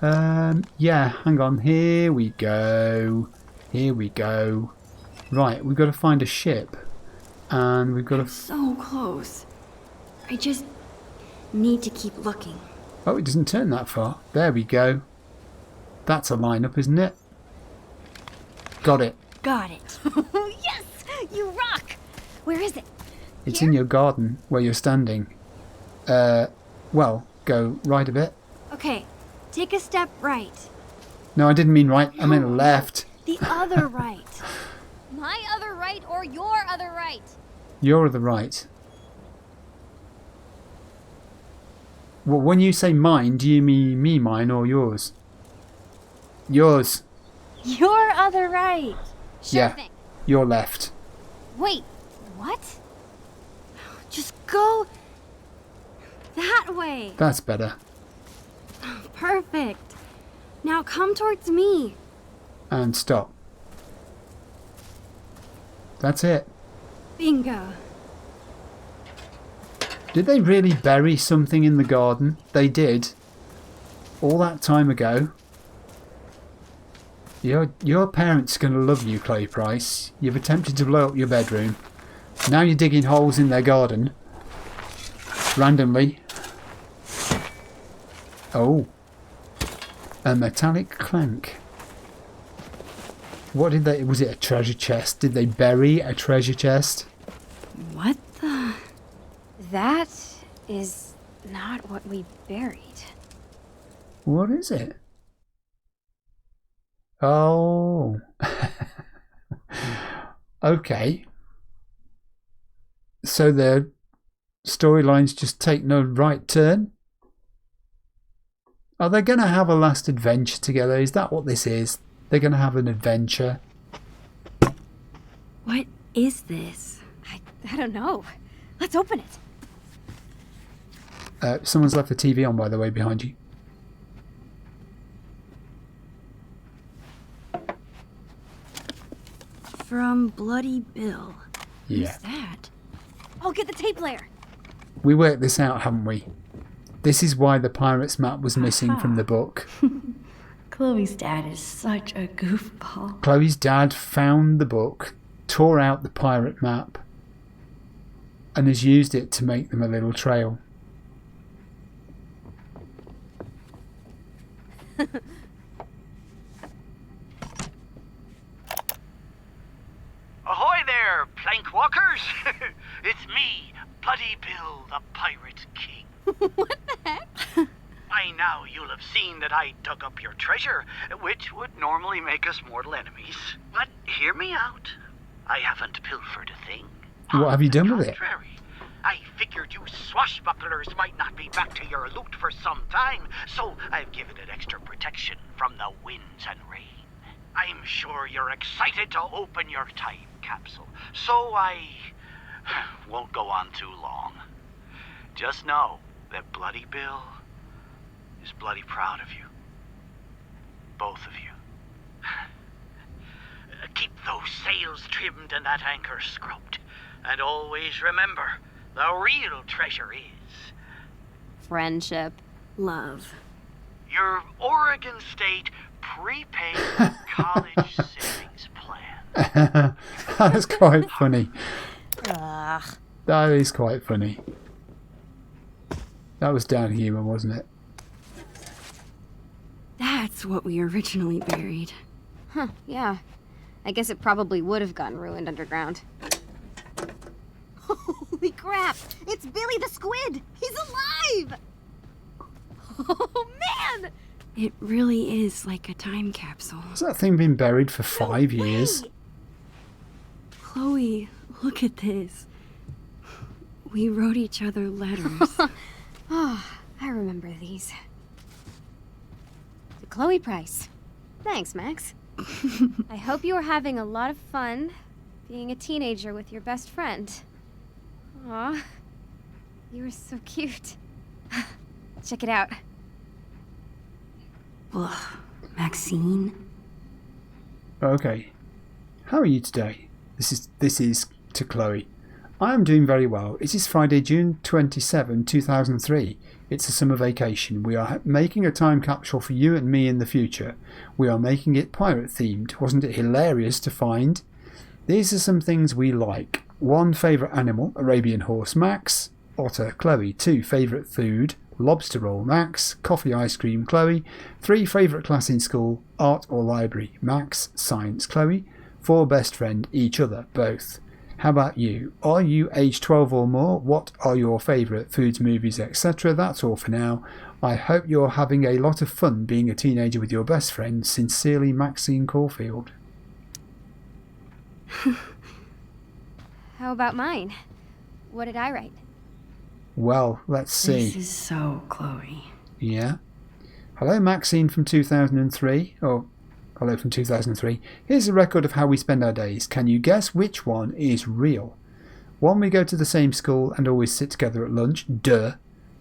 Yeah, hang on. Here we go. Here we go. Right, we've got to find a ship. And we've got to... So close. I just need to keep looking. Oh, it doesn't turn that far. There we go. That's a lineup, isn't it? Got it. Got it. Yes! You rock! Where is it? It's in your garden where you're standing. Well, go right a bit. Okay, take a step right. No, I didn't mean right. I meant left. The other right. My other right or your other right? You're the right. Well, when you say mine, do you mean me mine or yours? Yours. Your other right. Sure Yeah. thing. Your left. Wait, what? Just go that way. That's better. Perfect. Now come towards me. And stop. That's it. Bingo. Did they really bury something in the garden? They did. All that time ago. Your parents are going to love you, Chloe Price. You've attempted to blow up your bedroom. Now you're digging holes in their garden. Randomly. Oh. A metallic clank. What did they... Was it a treasure chest? Did they bury a treasure chest? What the? That is not what we buried. What is it? Oh. Okay. So their storylines just take no right turn? Are they going to have a last adventure together? Is that what this is? They're going to have an adventure? What is this? I don't know. Let's open it. Someone's left the TV on, by the way, behind you. From Bloody Bill. Yeah. Who's that? I'll get the tape player. We worked this out, haven't we? This is why the pirate's map was missing from the book. Chloe's dad is such a goofball. Chloe's dad found the book, tore out the pirate map, and has used it to make them a little trail. Ahoy there, plank walkers! It's me, Bloody Bill, the Pirate King. What the heck? By now you'll have seen that I dug up your treasure, which would normally make us mortal enemies. But hear me out. I haven't pilfered a thing. What have you done On with the it? contrary, I figured you swashbucklers might not be back to your loot for some time, so I've given it extra protection from the winds and rain. I'm sure you're excited to open your time capsule, so I won't go on too long. Just know that Bloody Bill is bloody proud of you. Both of you. Keep those sails trimmed and that anchor scrubbed. And always remember, the real treasure is Friendship. Love. your Oregon State prepaid college savings plan. That's quite funny. Ugh. That is quite funny. That was down humour, wasn't it? That's what we originally buried. Huh, yeah. I guess it probably would have gotten ruined underground. Holy crap! It's Billy the Squid! He's alive! Oh, man! It really is like a time capsule. Has that thing been buried for 5 years? Wait. Chloe, look at this. We wrote each other letters. Oh, I remember these. To Chloe Price. Thanks, Max. I hope you are having a lot of fun being a teenager with your best friend. Aw, you are so cute. Check it out. Ugh, Maxine? Okay. How are you today? This is to Chloe. I am doing very well. It is Friday, June 27, 2003. It's a summer vacation. We are making a time capsule for you and me in the future. We are making it pirate themed. Wasn't it hilarious to find? These are some things we like. 1 favourite animal, Arabian horse, Max. Otter, Chloe. 2 favourite food, lobster roll, Max. Coffee ice cream, Chloe. 3 favourite class in school, art or library, Max. Science, Chloe. 4 best friend, each other, both. How about you? Are you age 12 or more? What are your favourite foods, movies, etc.? That's all for now. I hope you're having a lot of fun being a teenager with your best friend. Sincerely, Maxine Caulfield. How about mine? What did I write? Well, let's see. This is so Chloe. Yeah. Hello, Maxine from 2003. Oh, hello from 2003. Here's a record of how we spend our days. Can you guess which one is real? 1, we go to the same school and always sit together at lunch. Duh.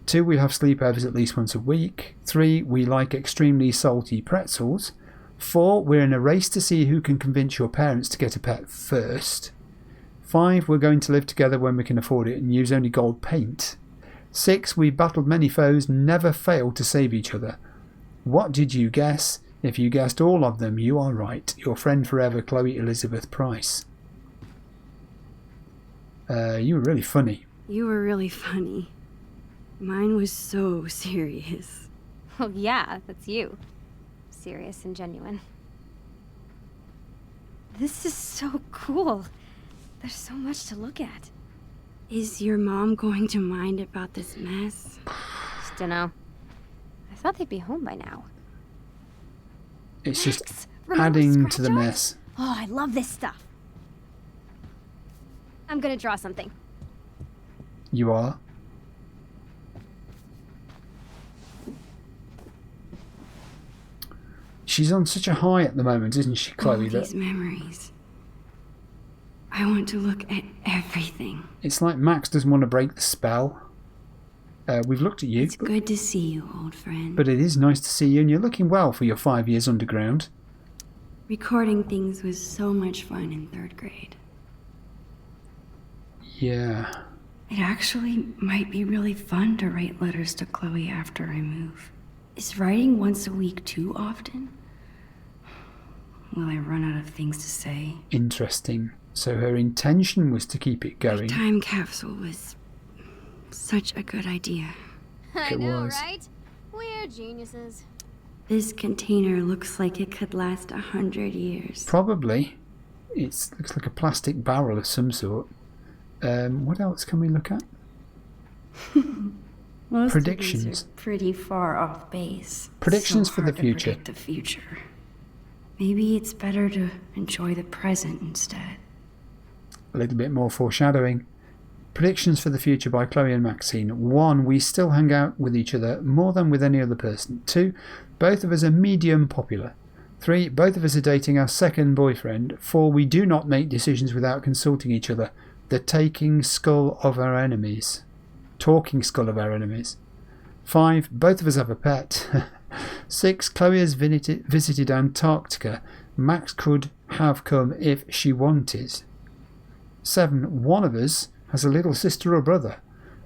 2, we have sleepovers at least once a week. 3, we like extremely salty pretzels. 4, we're in a race to see who can convince your parents to get a pet first. 5, we're going to live together when we can afford it and use only gold paint. 6, we battled many foes, never failed to save each other. What did you guess? If you guessed all of them, you are right. Your friend forever, Chloe Elizabeth Price. You were really funny. You were really funny. Mine was so serious. Well, yeah, that's you. Serious and genuine. This is so cool. There's so much to look at. Is your mom going to mind about this mess? Just dunno. I thought they'd be home by now. It's just Max, remember adding scratch to the art? mess. Oh, I love this stuff. I'm gonna draw something. You are? She's on such a high at the moment, isn't she, Chloe? All these memories. I want to look at everything. It's like Max doesn't want to break the spell. We've looked at you. It's good to see you, old friend. But it is nice to see you, and you're looking well for your 5 years underground. Recording things was so much fun in 3rd grade. Yeah. It actually might be really fun to write letters to Chloe after I move. Is writing once a week too often? Will I run out of things to say? Interesting. So her intention was to keep it going. The time capsule was such a good idea. I It know, was. right? We're geniuses. This container looks like it could last 100 years. Probably. It looks like a plastic barrel of some sort. What else can we look at? Most Predictions. of these are pretty far off base. Predictions So for the hard to future. predict the future. Maybe it's better to enjoy the present instead. A little bit more foreshadowing. Predictions for the future by Chloe and Maxine. 1, we still hang out with each other more than with any other person. 2, both of us are medium popular. 3, both of us are dating our 2nd boyfriend. 4, we do not make decisions without consulting each other. The talking skull of our enemies. 5, both of us have a pet. 6, Chloe has visited Antarctica. Max could have come if she wanted. 7, one of us has a little sister or brother.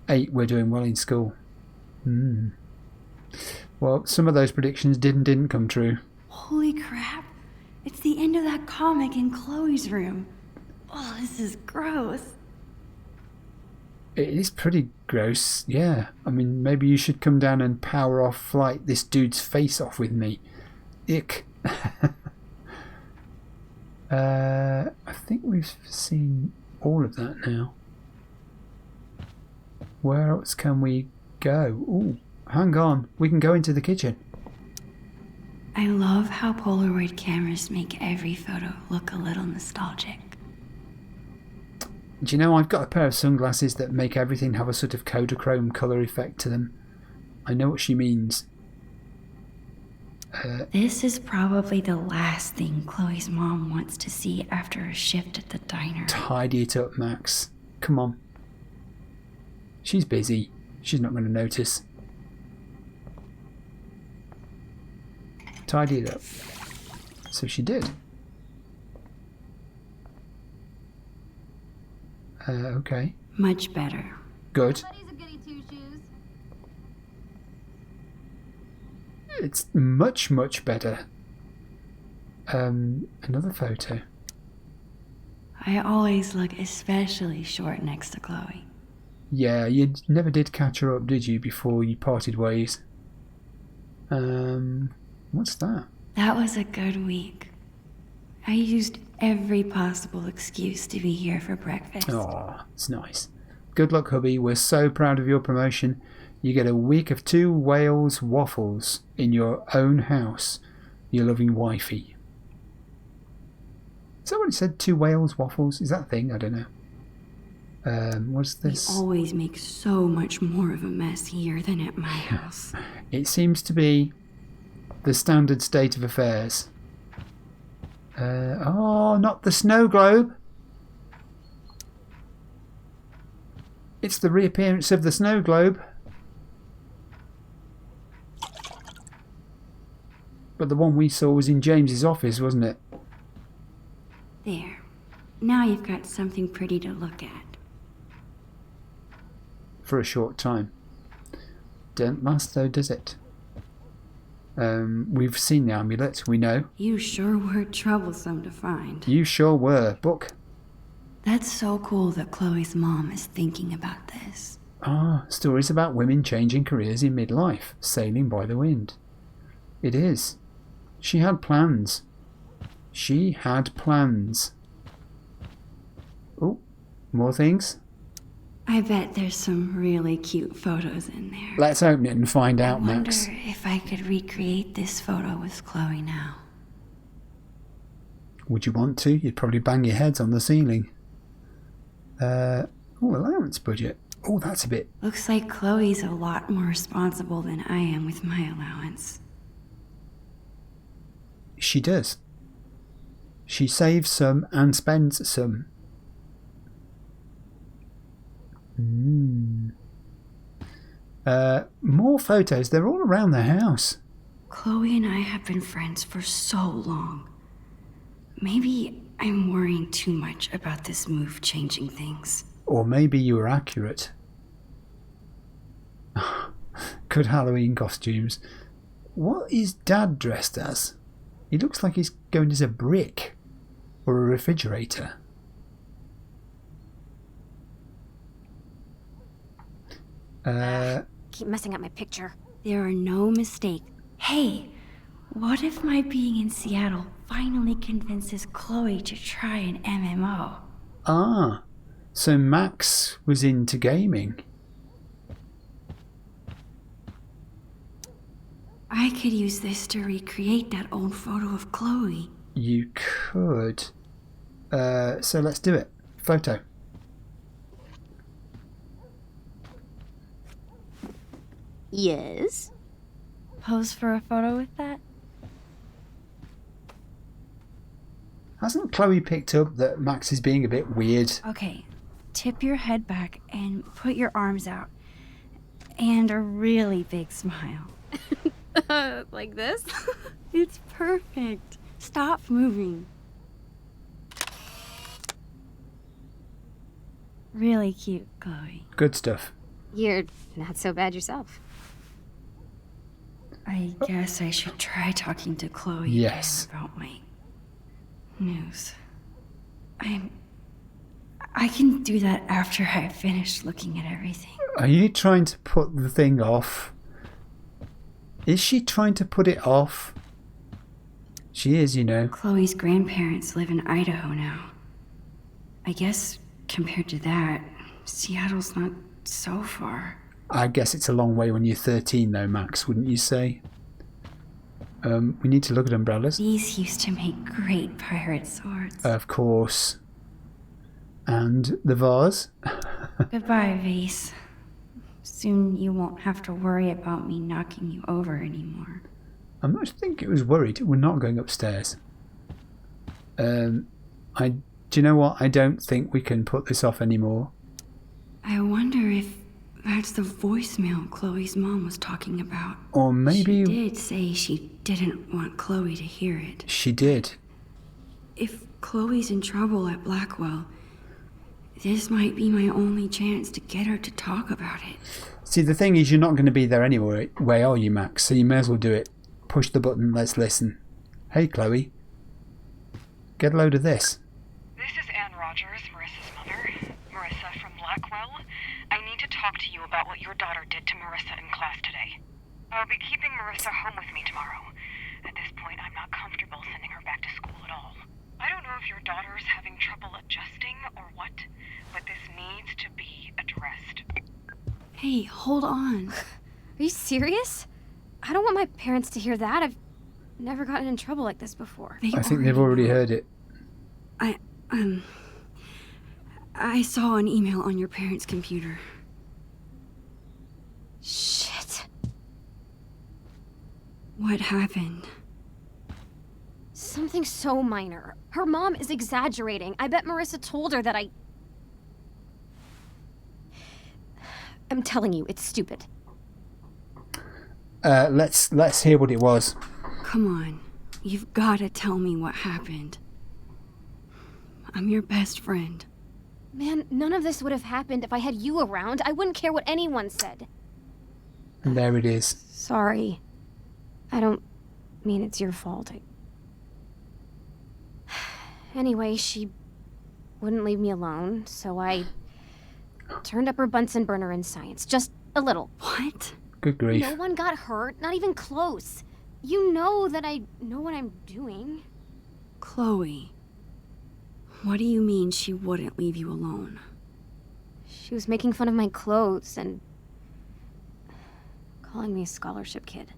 8, we're doing well in school. Well, some of those predictions didn't come true. Holy crap! It's the end of that comic in Chloe's room. Oh, this is gross. It is pretty gross, yeah. I mean, maybe you should come down and power off like this dude's face off with me. Ick. I think we've seen all of that now. Where else can we go? Ooh, hang on. We can go into the kitchen. I love how Polaroid cameras make every photo look a little nostalgic. Do you know, I've got a pair of sunglasses that make everything have a sort of Kodachrome colour effect to them. I know what she means. This is probably the last thing Chloe's mom wants to see after a shift at the diner. Tidy it up, Max. Come on. She's busy. She's not going to notice. Tidy it up. So she did. Okay. Much better. Good. Buddy's a goody two-shoes. It's much, much better. Another photo. I always look especially short next to Chloe. Yeah, you never did catch her up, did you, before you parted ways? What's that? That was a good week. I used every possible excuse to be here for breakfast. Oh, it's nice. Good luck, hubby. We're so proud of your promotion. You get a week of 2 Wales waffles in your own house. Your loving wifey. Is that what it said? 2 Wales waffles? Is that a thing? I don't know. What's this? We always make so much more of a mess here than at my house. It seems to be the standard state of affairs. Oh, not the snow globe. It's the reappearance of the snow globe. But the one we saw was in James's office, wasn't it? There. Now you've got something pretty to look at. For a short time. Don't last though, does it? We've seen the amulet, we know. You sure were troublesome to find. You sure were. Book. That's so cool that Chloe's mom is thinking about this. Ah, stories about women changing careers in midlife, sailing by the wind. It is. She had plans. She had plans. Oh, more things? I bet there's some really cute photos in there. Let's open it and find out, I wonder Max. if I could recreate this photo with Chloe now. Would you want to? You'd probably bang your heads on the ceiling. Allowance budget. Oh, that's a bit... Looks like Chloe's a lot more responsible than I am with my allowance. She does. She saves some and spends some. More photos. They're all around the house. Chloe and I have been friends for so long. Maybe I'm worrying too much about this move changing things. Or maybe you were accurate. Good Halloween costumes. What is Dad dressed as? He looks like he's going as a brick or a refrigerator. Keep messing up my picture. There are no mistakes. Hey, what if my being in Seattle finally convinces Chloe to try an MMO? Ah, so Max was into gaming. I could use this to recreate that old photo of Chloe. You could. So let's do it. Photo. Yes. Pose for a photo with that? Hasn't Chloe picked up that Max is being a bit weird? Okay, tip your head back and put your arms out. And a really big smile. Like this? It's perfect. Stop moving. Really cute, Chloe. Good stuff. You're not so bad yourself. I guess I should try talking to Chloe Yes. again about my news. I can do that after I've finished looking at everything. Are you trying to put the thing off? Is she trying to put it off? She is, you know. Chloe's grandparents live in Idaho now. I guess compared to that, Seattle's not so far. I guess it's a long way when you're 13 though, Max, wouldn't you say? We need to look at umbrellas. These used to make great pirate swords. Of course. And the vase. Goodbye, Vase. Soon you won't have to worry about me knocking you over anymore. I'm not think it was worried. We're not going upstairs. Do you know what? I don't think we can put this off anymore. I wonder if that's the voicemail Chloe's mom was talking about. Or maybe... She did say she didn't want Chloe to hear it. She did. If Chloe's in trouble at Blackwell, this might be my only chance to get her to talk about it. See, the thing is, you're not going to be there anyway, are you, Max? So you may as well do it. Push the button, let's listen. Hey, Chloe. Get a load of this. This is Anne Rogers, Marissa's mother. Marissa from Blackwell. I need to talk to you about what your daughter did to Marissa in class today. I'll be keeping Marissa home with me tomorrow. At this point, I'm not comfortable sending her back to school at all. I don't know if your daughter's having trouble adjusting or what, but this needs to be addressed. Hey, hold on. Are you serious? I don't want my parents to hear that. I've never gotten in trouble like this before. I think they've already heard it. I saw an email on your parents' computer. Shit. What happened? Something so minor. Her mom is exaggerating. I bet Marissa told her that I'm telling you, it's stupid. Let's hear what it was. Come on. You've got to tell me what happened. I'm your best friend. Man, none of this would have happened if I had you around. I wouldn't care what anyone said. And there it is. Sorry. I don't mean it's your fault. Anyway, she wouldn't leave me alone, so I turned up her Bunsen burner in science. Just a little. What? Good grief. No one got hurt, not even close. You know that I know what I'm doing. Chloe. What do you mean she wouldn't leave you alone? She was making fun of my clothes and calling me a scholarship kid.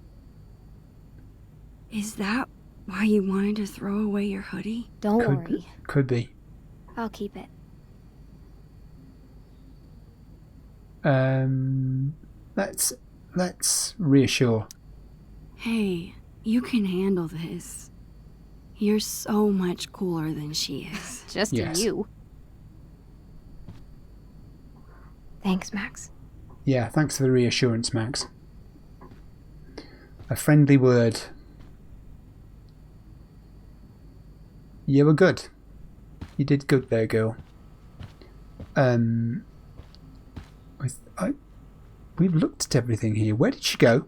Is that why you wanted to throw away your hoodie? Don't worry. Could be. I'll keep it. Let's reassure. Hey, you can handle this. You're so much cooler than she is. Just Yes. you. Thanks, Max. Yeah, thanks for the reassurance, Max. A friendly word. You were good. You did good there, girl. We've looked at everything here. Where did she go?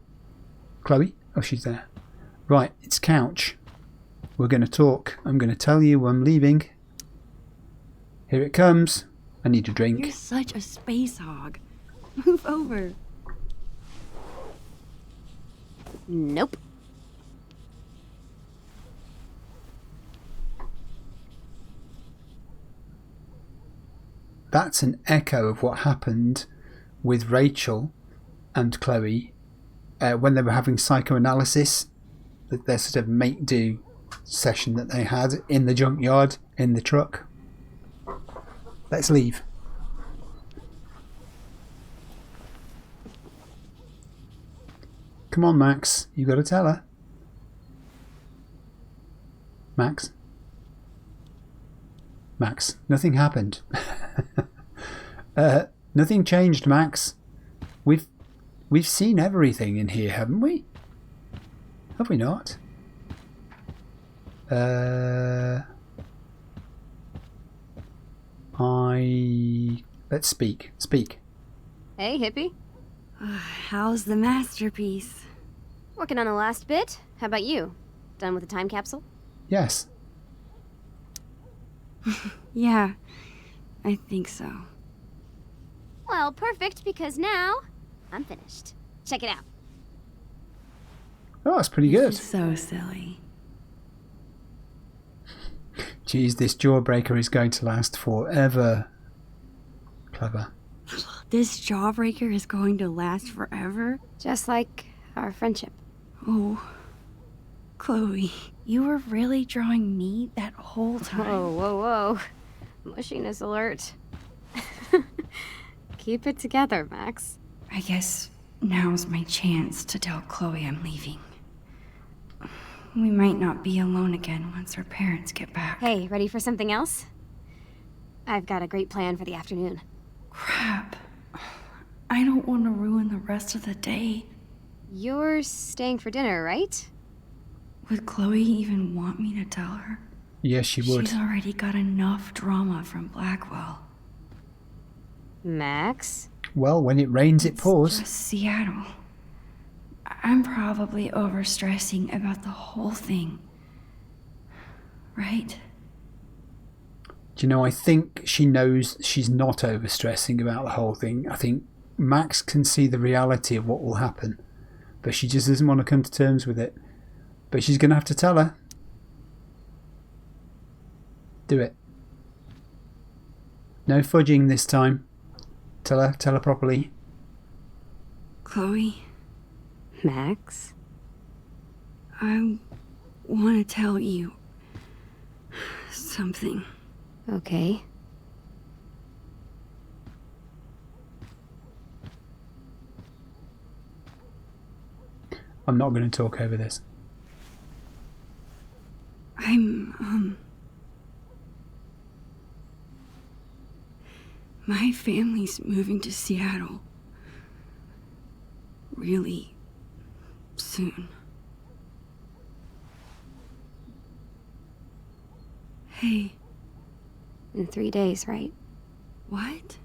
Chloe? Oh, she's there. Right, it's couch. We're going to talk. I'm going to tell you I'm leaving. Here it comes. I need a drink. You're such a space hog. Move over. Nope. That's an echo of what happened with Rachel and Chloe when they were having psychoanalysis. Their sort of make-do session that they had in the junkyard, in the truck. Let's leave. Come on, Max. You got to tell her. Max? Max, nothing happened. Nothing changed, Max. We've seen everything in here, haven't we? Have we not? Let's speak. Speak. Hey, hippie. How's the masterpiece? Working on the last bit. How about you? Done with the time capsule? Yes. Yeah, I think so. Well, perfect, because now I'm finished. Check it out. Oh, that's pretty good. This is so silly. Geez, this jawbreaker is going to last forever. Clever. This jawbreaker is going to last forever? Just like our friendship. Oh, Chloe, you were really drawing me that whole time. Whoa, whoa, whoa. Mushiness alert. Keep it together, Max. I guess now's my chance to tell Chloe I'm leaving. We might not be alone again once her parents get back. Hey, ready for something else? I've got a great plan for the afternoon. Crap. I don't want to ruin the rest of the day. You're staying for dinner, right? Would Chloe even want me to tell her? Yes, she would. She's already got enough drama from Blackwell. Max? Well, when it rains, it pours. Just Seattle. I'm probably overstressing about the whole thing. Right? Do you know, I think she knows she's not overstressing about the whole thing. I think Max can see the reality of what will happen, but she just doesn't want to come to terms with it. But she's going to have to tell her. Do it. No fudging this time. Tell her properly. Chloe, Max? I want to tell you something. Okay. I'm not going to talk over this. My family's moving to Seattle. Really soon. Hey. In 3 days, right? What?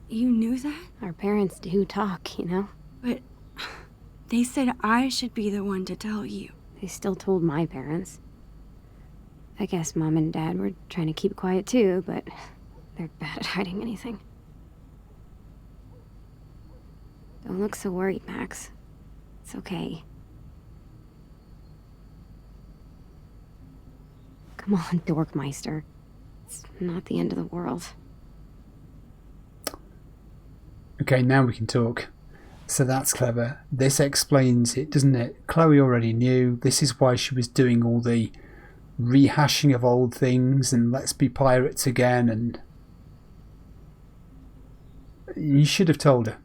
You knew that? Our parents do talk, you know? But they said I should be the one to tell you. They still told my parents. I guess Mom and Dad were trying to keep quiet too, but they're bad at hiding anything. Don't look so worried, Max. It's okay. Come on, Dorkmeister. It's not the end of the world. Okay, now we can talk. So that's clever. This explains it, doesn't it? Chloe already knew. This is why she was doing all the rehashing of old things and let's be pirates again, and you should have told her.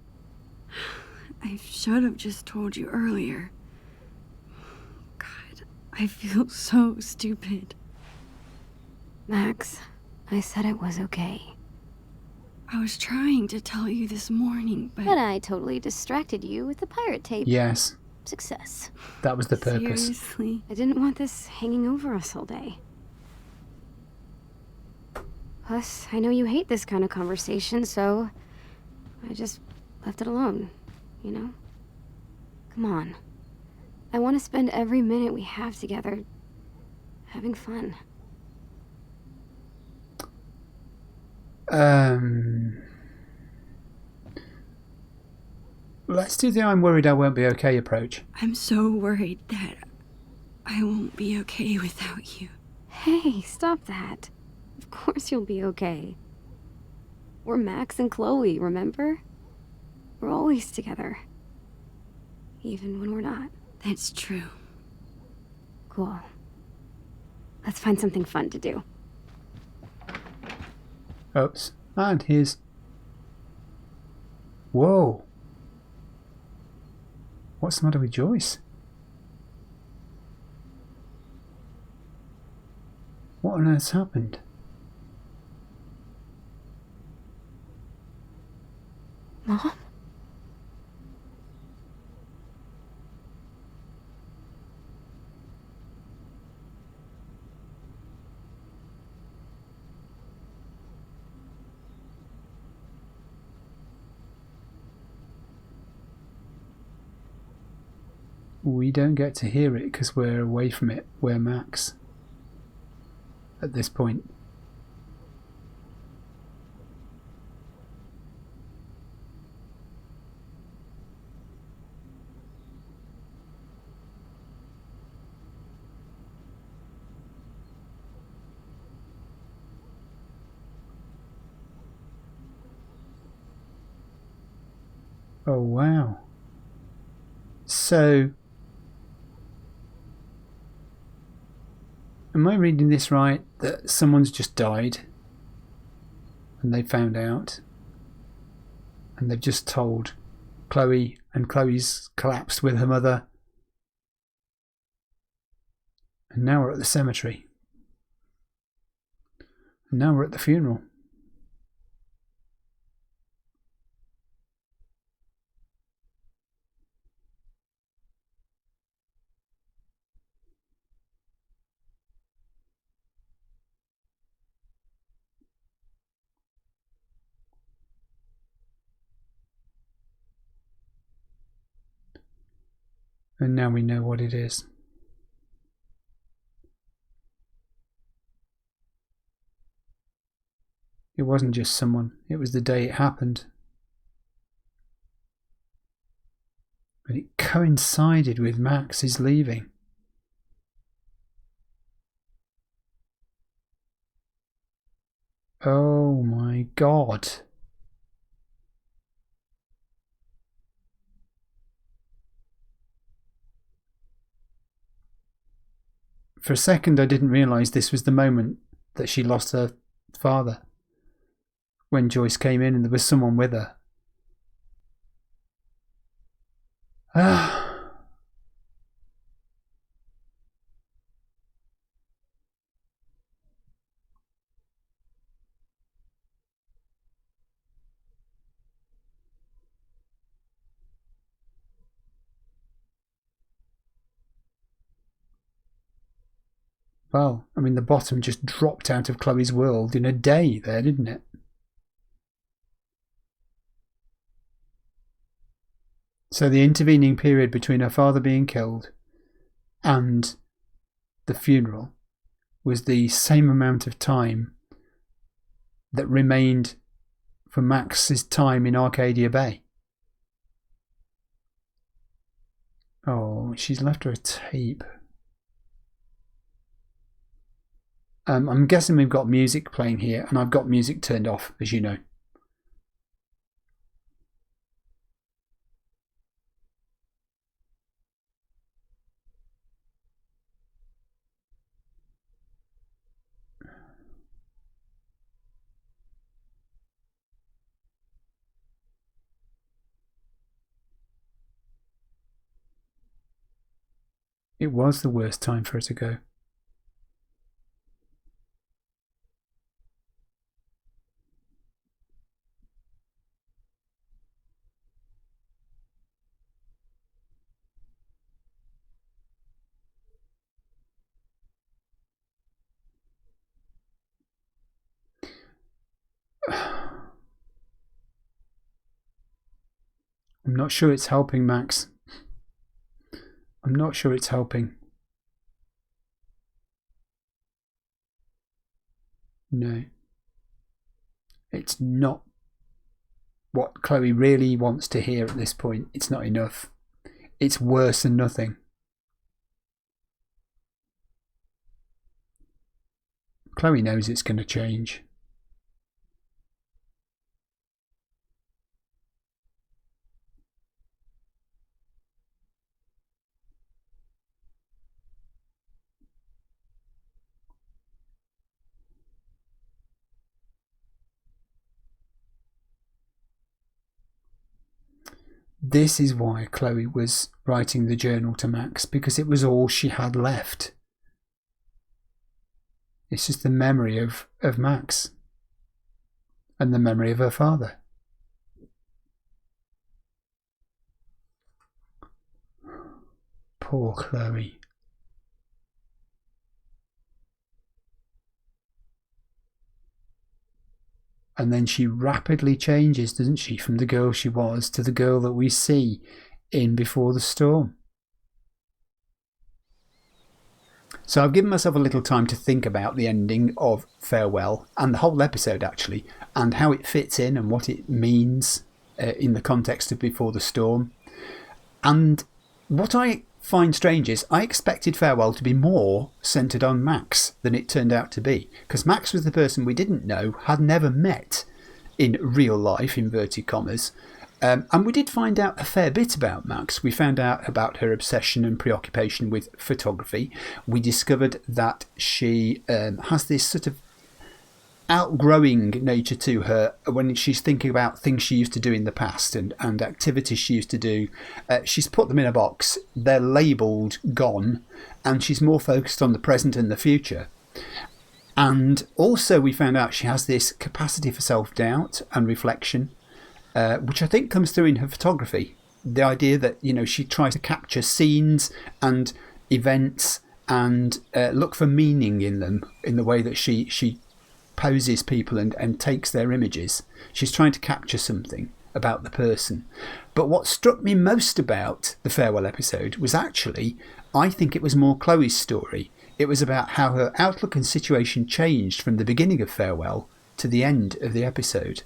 I should have just told you earlier. God, I feel so stupid. Max, I said it was okay. I was trying to tell you this morning, but I totally distracted you with the pirate tape. Yes, Success. that was the purpose. Seriously? I didn't want this hanging over us all day. Plus, I know you hate this kind of conversation, so I just left it alone, you know? Come on. I want to spend every minute we have together having fun. Let's do the I'm worried I won't be okay approach. I'm so worried that I won't be okay without you. Hey, stop that. Of course you'll be okay. We're Max and Chloe, remember? We're always together. Even when we're not. That's true. Cool. Let's find something fun to do. Oops. And here's... Whoa. What's the matter with Joyce? What on earth's happened? Mom? We don't get to hear it because we're away from it. We're Max at this point. Oh wow. So am I reading this right, that someone's just died and they found out and they've just told Chloe, and Chloe's collapsed with her mother, and now we're at the cemetery, and now we're at the funeral. And now we know what it is. It wasn't just someone, it was the day it happened. And it coincided with Max's leaving. Oh my God. For a second, I didn't realise this was the moment that she lost her father. When Joyce came in and there was someone with her. Well, I mean, the bottom just dropped out of Chloe's world in a day there, didn't it? So the intervening period between her father being killed and the funeral was the same amount of time that remained for Max's time in Arcadia Bay. Oh, she's left her a tape. I'm guessing we've got music playing here, and I've got music turned off, as you know. It was the worst time for her to go. I'm not sure it's helping, Max. I'm not sure it's helping. No. It's not what Chloe really wants to hear at this point. It's not enough. It's worse than nothing. Chloe knows it's going to change. This is why Chloe was writing the journal to Max, because it was all she had left. It's just the memory of Max and the memory of her father. Poor Chloe. And then she rapidly changes, doesn't she, from the girl she was to the girl that we see in Before the Storm. So I've given myself a little time to think about the ending of Farewell, and the whole episode actually, and how it fits in and what it means in the context of Before the Storm. And what I find strange is I expected Farewell to be more centred on Max than it turned out to be, because Max was the person we didn't know, had never met in real life, inverted commas. And we did find out a fair bit about Max. We found out about her obsession and preoccupation with photography. We discovered that she has this sort of outgrowing nature to her when she's thinking about things she used to do in the past and activities she used to do. She's put them in a box. They're labelled gone, and she's more focused on the present and the future. And also we found out she has this capacity for self-doubt and reflection, which I think comes through in her photography. The idea that, you know, she tries to capture scenes and events and look for meaning in them in the way that she poses people and takes their images. She's trying to capture something about the person. But what struck me most about the Farewell episode was actually, I think it was more Chloe's story. It was about how her outlook and situation changed from the beginning of Farewell to the end of the episode.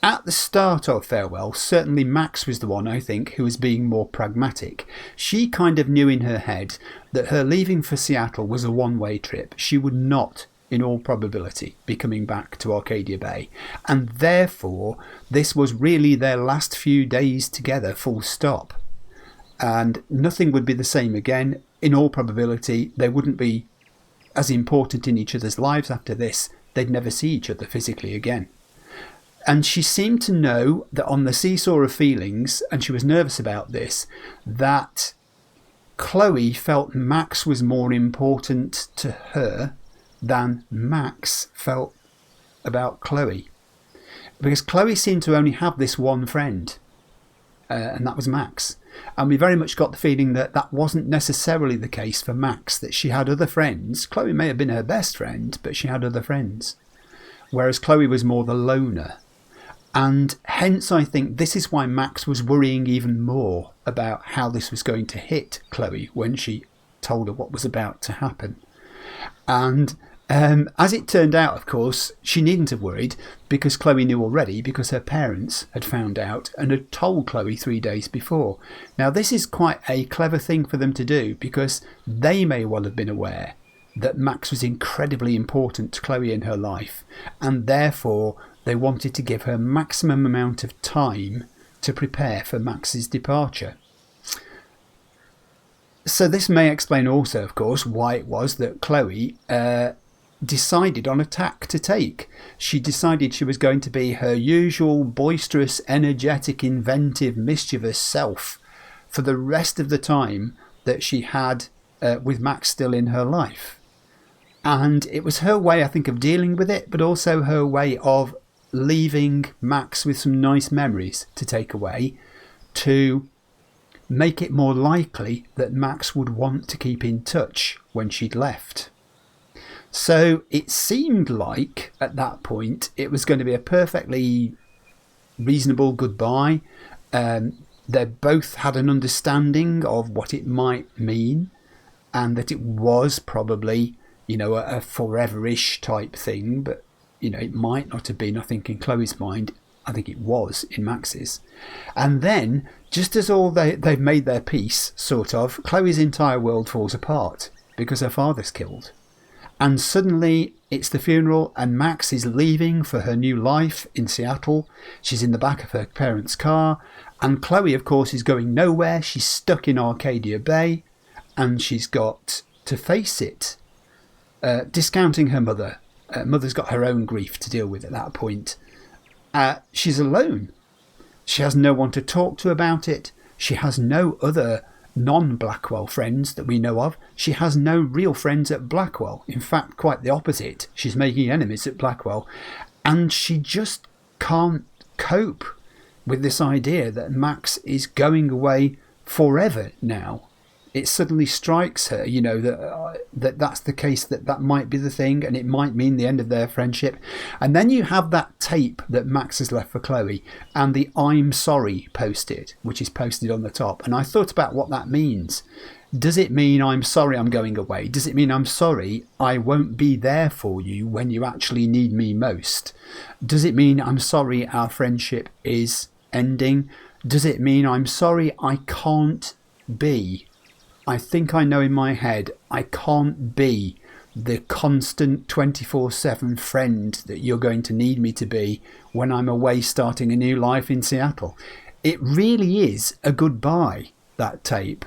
At the start of Farewell, certainly Max was the one, I think, who was being more pragmatic. She kind of knew in her head that her leaving for Seattle was a one-way trip. She would not in all probability, be coming back to Arcadia Bay. And therefore, this was really their last few days together, full stop. And nothing would be the same again. In all probability, they wouldn't be as important in each other's lives after this. They'd never see each other physically again. And she seemed to know that on the seesaw of feelings, and she was nervous about this, that Chloe felt Max was more important to her than Max felt about Chloe. Because Chloe seemed to only have this one friend, and that was Max. And we very much got the feeling that that wasn't necessarily the case for Max, that she had other friends. Chloe may have been her best friend, but she had other friends. Whereas Chloe was more the loner. And hence I think this is why Max was worrying even more about how this was going to hit Chloe when she told her what was about to happen. And as it turned out, of course, she needn't have worried, because Chloe knew already, because her parents had found out and had told Chloe 3 days before. Now, this is quite a clever thing for them to do, because they may well have been aware that Max was incredibly important to Chloe in her life, and therefore they wanted to give her maximum amount of time to prepare for Max's departure. So this may explain also, of course, why it was that Chloe decided on a tack to take. She decided she was going to be her usual boisterous, energetic, inventive, mischievous self for the rest of the time that she had with Max still in her life. And it was her way, I think, of dealing with it, but also her way of leaving Max with some nice memories to take away, to make it more likely that Max would want to keep in touch when she'd left. So it seemed like at that point it was going to be a perfectly reasonable goodbye. They both had an understanding of what it might mean, and that it was probably, you know, a forever-ish type thing, but you know, it might not have been. I think in Chloe's mind, I think it was in Max's. And then, just as all they've made their peace, sort of, Chloe's entire world falls apart because her father's killed. And suddenly it's the funeral, and Max is leaving for her new life in Seattle. She's in the back of her parents' car, and Chloe, of course, is going nowhere. She's stuck in Arcadia Bay, and she's got to face it, discounting her mother. Mother's got her own grief to deal with at that point. She's alone. She has no one to talk to about it. She has no other non-Blackwell friends that we know of. She has no real friends at Blackwell. In fact, quite the opposite. She's making enemies at Blackwell. And she just can't cope with this idea that Max is going away forever now. It suddenly strikes her, you know, that's the case, that might be the thing, and it might mean the end of their friendship. And then you have that tape that Max has left for Chloe, and the I'm sorry posted, which is posted on the top. And I thought about what that means. Does it mean I'm sorry I'm going away? Does it mean I'm sorry I won't be there for you when you actually need me most? Does it mean I'm sorry our friendship is ending? Does it mean I'm sorry I can't be? I think I know in my head I can't be the constant 24/7 friend that you're going to need me to be when I'm away starting a new life in Seattle. It really is a goodbye, that tape.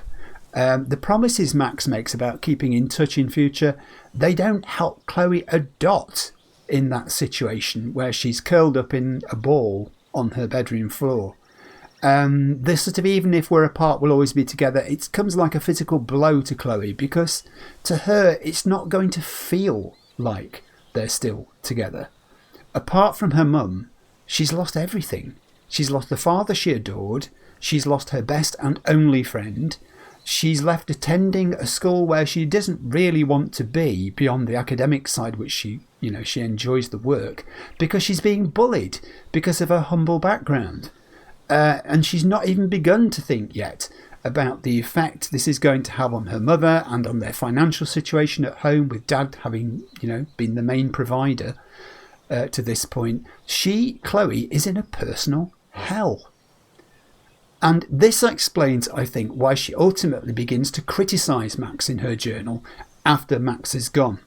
The promises Max makes about keeping in touch in future, they don't help Chloe a dot in that situation where she's curled up in a ball on her bedroom floor. This sort of, even if we're apart, we'll always be together, it comes like a physical blow to Chloe, because to her it's not going to feel like they're still together. Apart from her mum, she's lost everything. She's lost the father she adored, she's lost her best and only friend, she's left attending a school where she doesn't really want to be beyond the academic side, which she enjoys the work, because she's being bullied because of her humble background. And she's not even begun to think yet about the effect this is going to have on her mother and on their financial situation at home, with Dad having, been the main provider to this point. Chloe, is in a personal hell. And this explains, I think, why she ultimately begins to criticise Max in her journal after Max is gone.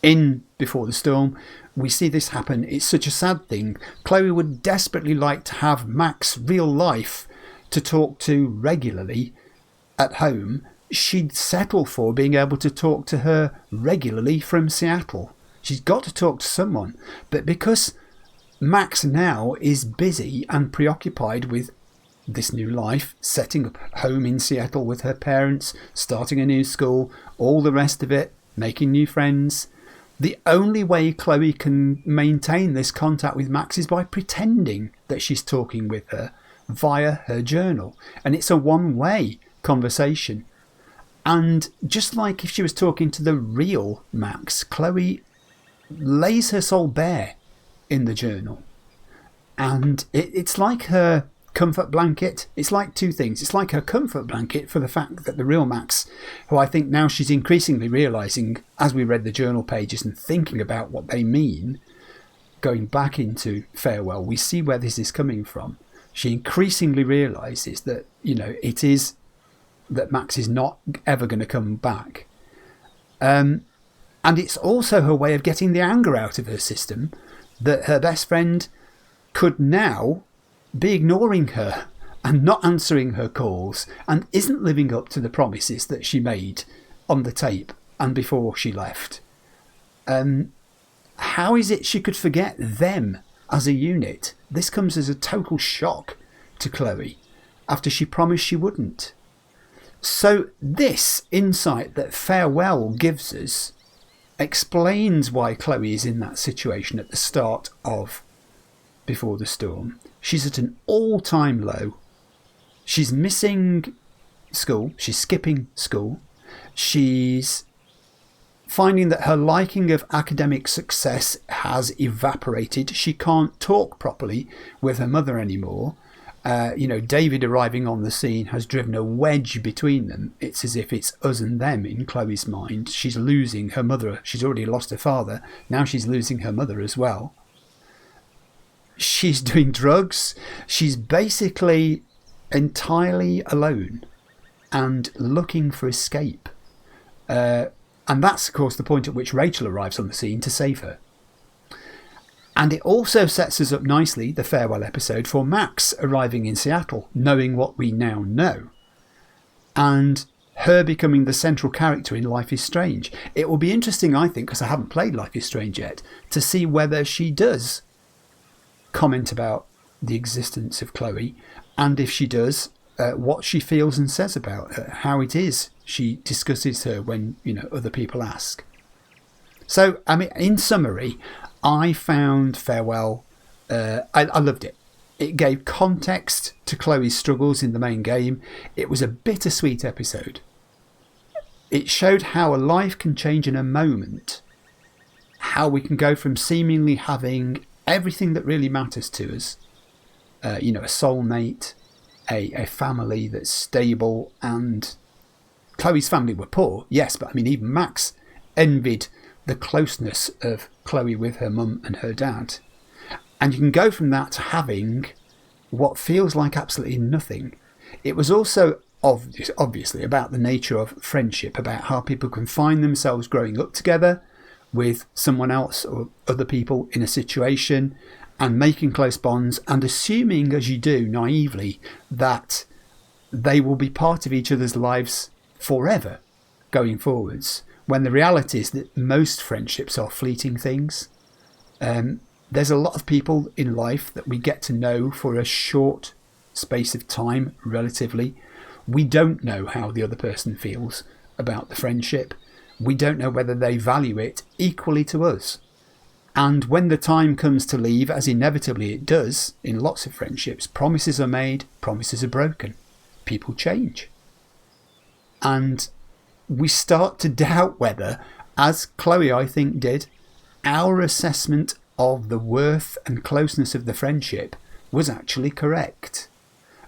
in Before the Storm, we see this happen. It's such a sad thing. Chloe would desperately like to have Max real life to talk to regularly at home. She'd settle for being able to talk to her regularly from Seattle. She's got to talk to someone. But because Max now is busy and preoccupied with this new life, setting up home in Seattle with her parents, starting a new school, all the rest of it, making new friends, the only way Chloe can maintain this contact with Max is by pretending that she's talking with her via her journal. And it's a one-way conversation. And just like if she was talking to the real Max, Chloe lays her soul bare in the journal. And it's like her comfort blanket. It's like two things. It's like her comfort blanket for the fact that the real Max, who I think now she's increasingly realising as we read the journal pages and thinking about what they mean, going back into Farewell, we see where this is coming from. She increasingly realises that, it is that Max is not ever going to come back. And it's also her way of getting the anger out of her system that her best friend could now be ignoring her and not answering her calls and isn't living up to the promises that she made on the tape and before she left. How is it she could forget them as a unit? This comes as a total shock to Chloe after she promised she wouldn't. So this insight that Farewell gives us explains why Chloe is in that situation at the start of Before the Storm. She's at an all-time low. She's missing school. She's skipping school. She's finding that her liking of academic success has evaporated. She can't talk properly with her mother anymore. David arriving on the scene has driven a wedge between them. It's as if it's us and them in Chloe's mind. She's losing her mother. She's already lost her father. Now she's losing her mother as well. She's doing drugs. She's basically entirely alone and looking for escape. And that's, of course, the point at which Rachel arrives on the scene to save her. And it also sets us up nicely, the Farewell episode, for Max arriving in Seattle, knowing what we now know. And her becoming the central character in Life is Strange. It will be interesting, I think, because I haven't played Life is Strange yet, to see whether she does comment about the existence of Chloe, and if she does, what she feels and says about her, how it is she discusses her when other people ask. So, in summary, I found Farewell, I loved it. It gave context to Chloe's struggles in the main game. It was a bittersweet episode. It showed how a life can change in a moment, how we can go from seemingly having everything that really matters to us, a soulmate, a family that's stable, and Chloe's family were poor, yes, but even Max envied the closeness of Chloe with her mum and her dad. And you can go from that to having what feels like absolutely nothing. It was also obviously about the nature of friendship, about how people can find themselves growing up together with someone else or other people in a situation and making close bonds and assuming, as you do naively, that they will be part of each other's lives forever going forwards, when the reality is that most friendships are fleeting things. There's a lot of people in life that we get to know for a short space of time, relatively. We don't know how the other person feels about the friendship. We don't know whether they value it equally to us. And when the time comes to leave, as inevitably it does in lots of friendships, promises are made, promises are broken. People change. And we start to doubt whether, as Chloe I think did, our assessment of the worth and closeness of the friendship was actually correct.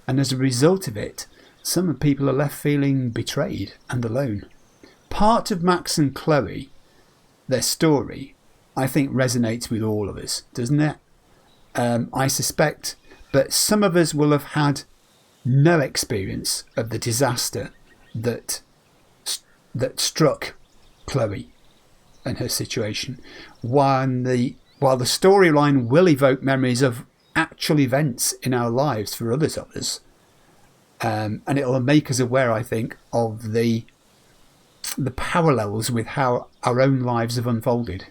And as a result of it, some people are left feeling betrayed and alone. Part of Max and Chloe, their story, I think resonates with all of us, doesn't it? I suspect, but some of us will have had no experience of the disaster that struck Chloe and her situation, while the storyline will evoke memories of actual events in our lives for others of us. And it'll make us aware, I think, of the parallels with how our own lives have unfolded.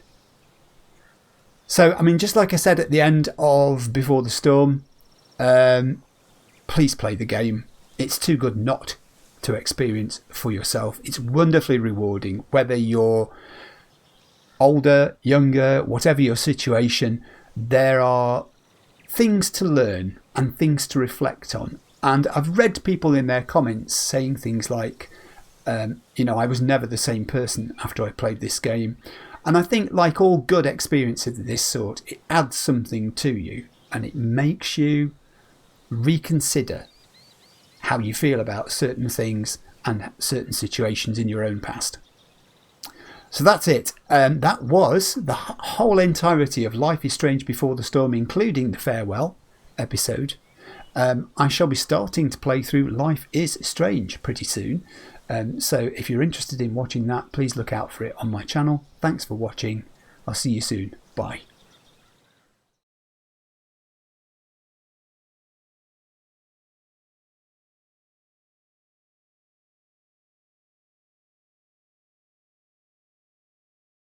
So, I mean, just like I said at the end of Before the Storm, please play the game. It's too good not to experience for yourself. It's wonderfully rewarding, whether you're older, younger, whatever your situation. There are things to learn and things to reflect on. And I've read people in their comments saying things like, I was never the same person after I played this game. And I think, like all good experiences of this sort, it adds something to you and it makes you reconsider how you feel about certain things and certain situations in your own past. So that's it. That was the whole entirety of Life is Strange Before the Storm, including the farewell episode. I shall be starting to play through Life is Strange pretty soon. So if you're interested in watching that, please look out for it on my channel. Thanks for watching. I'll see you soon. Bye.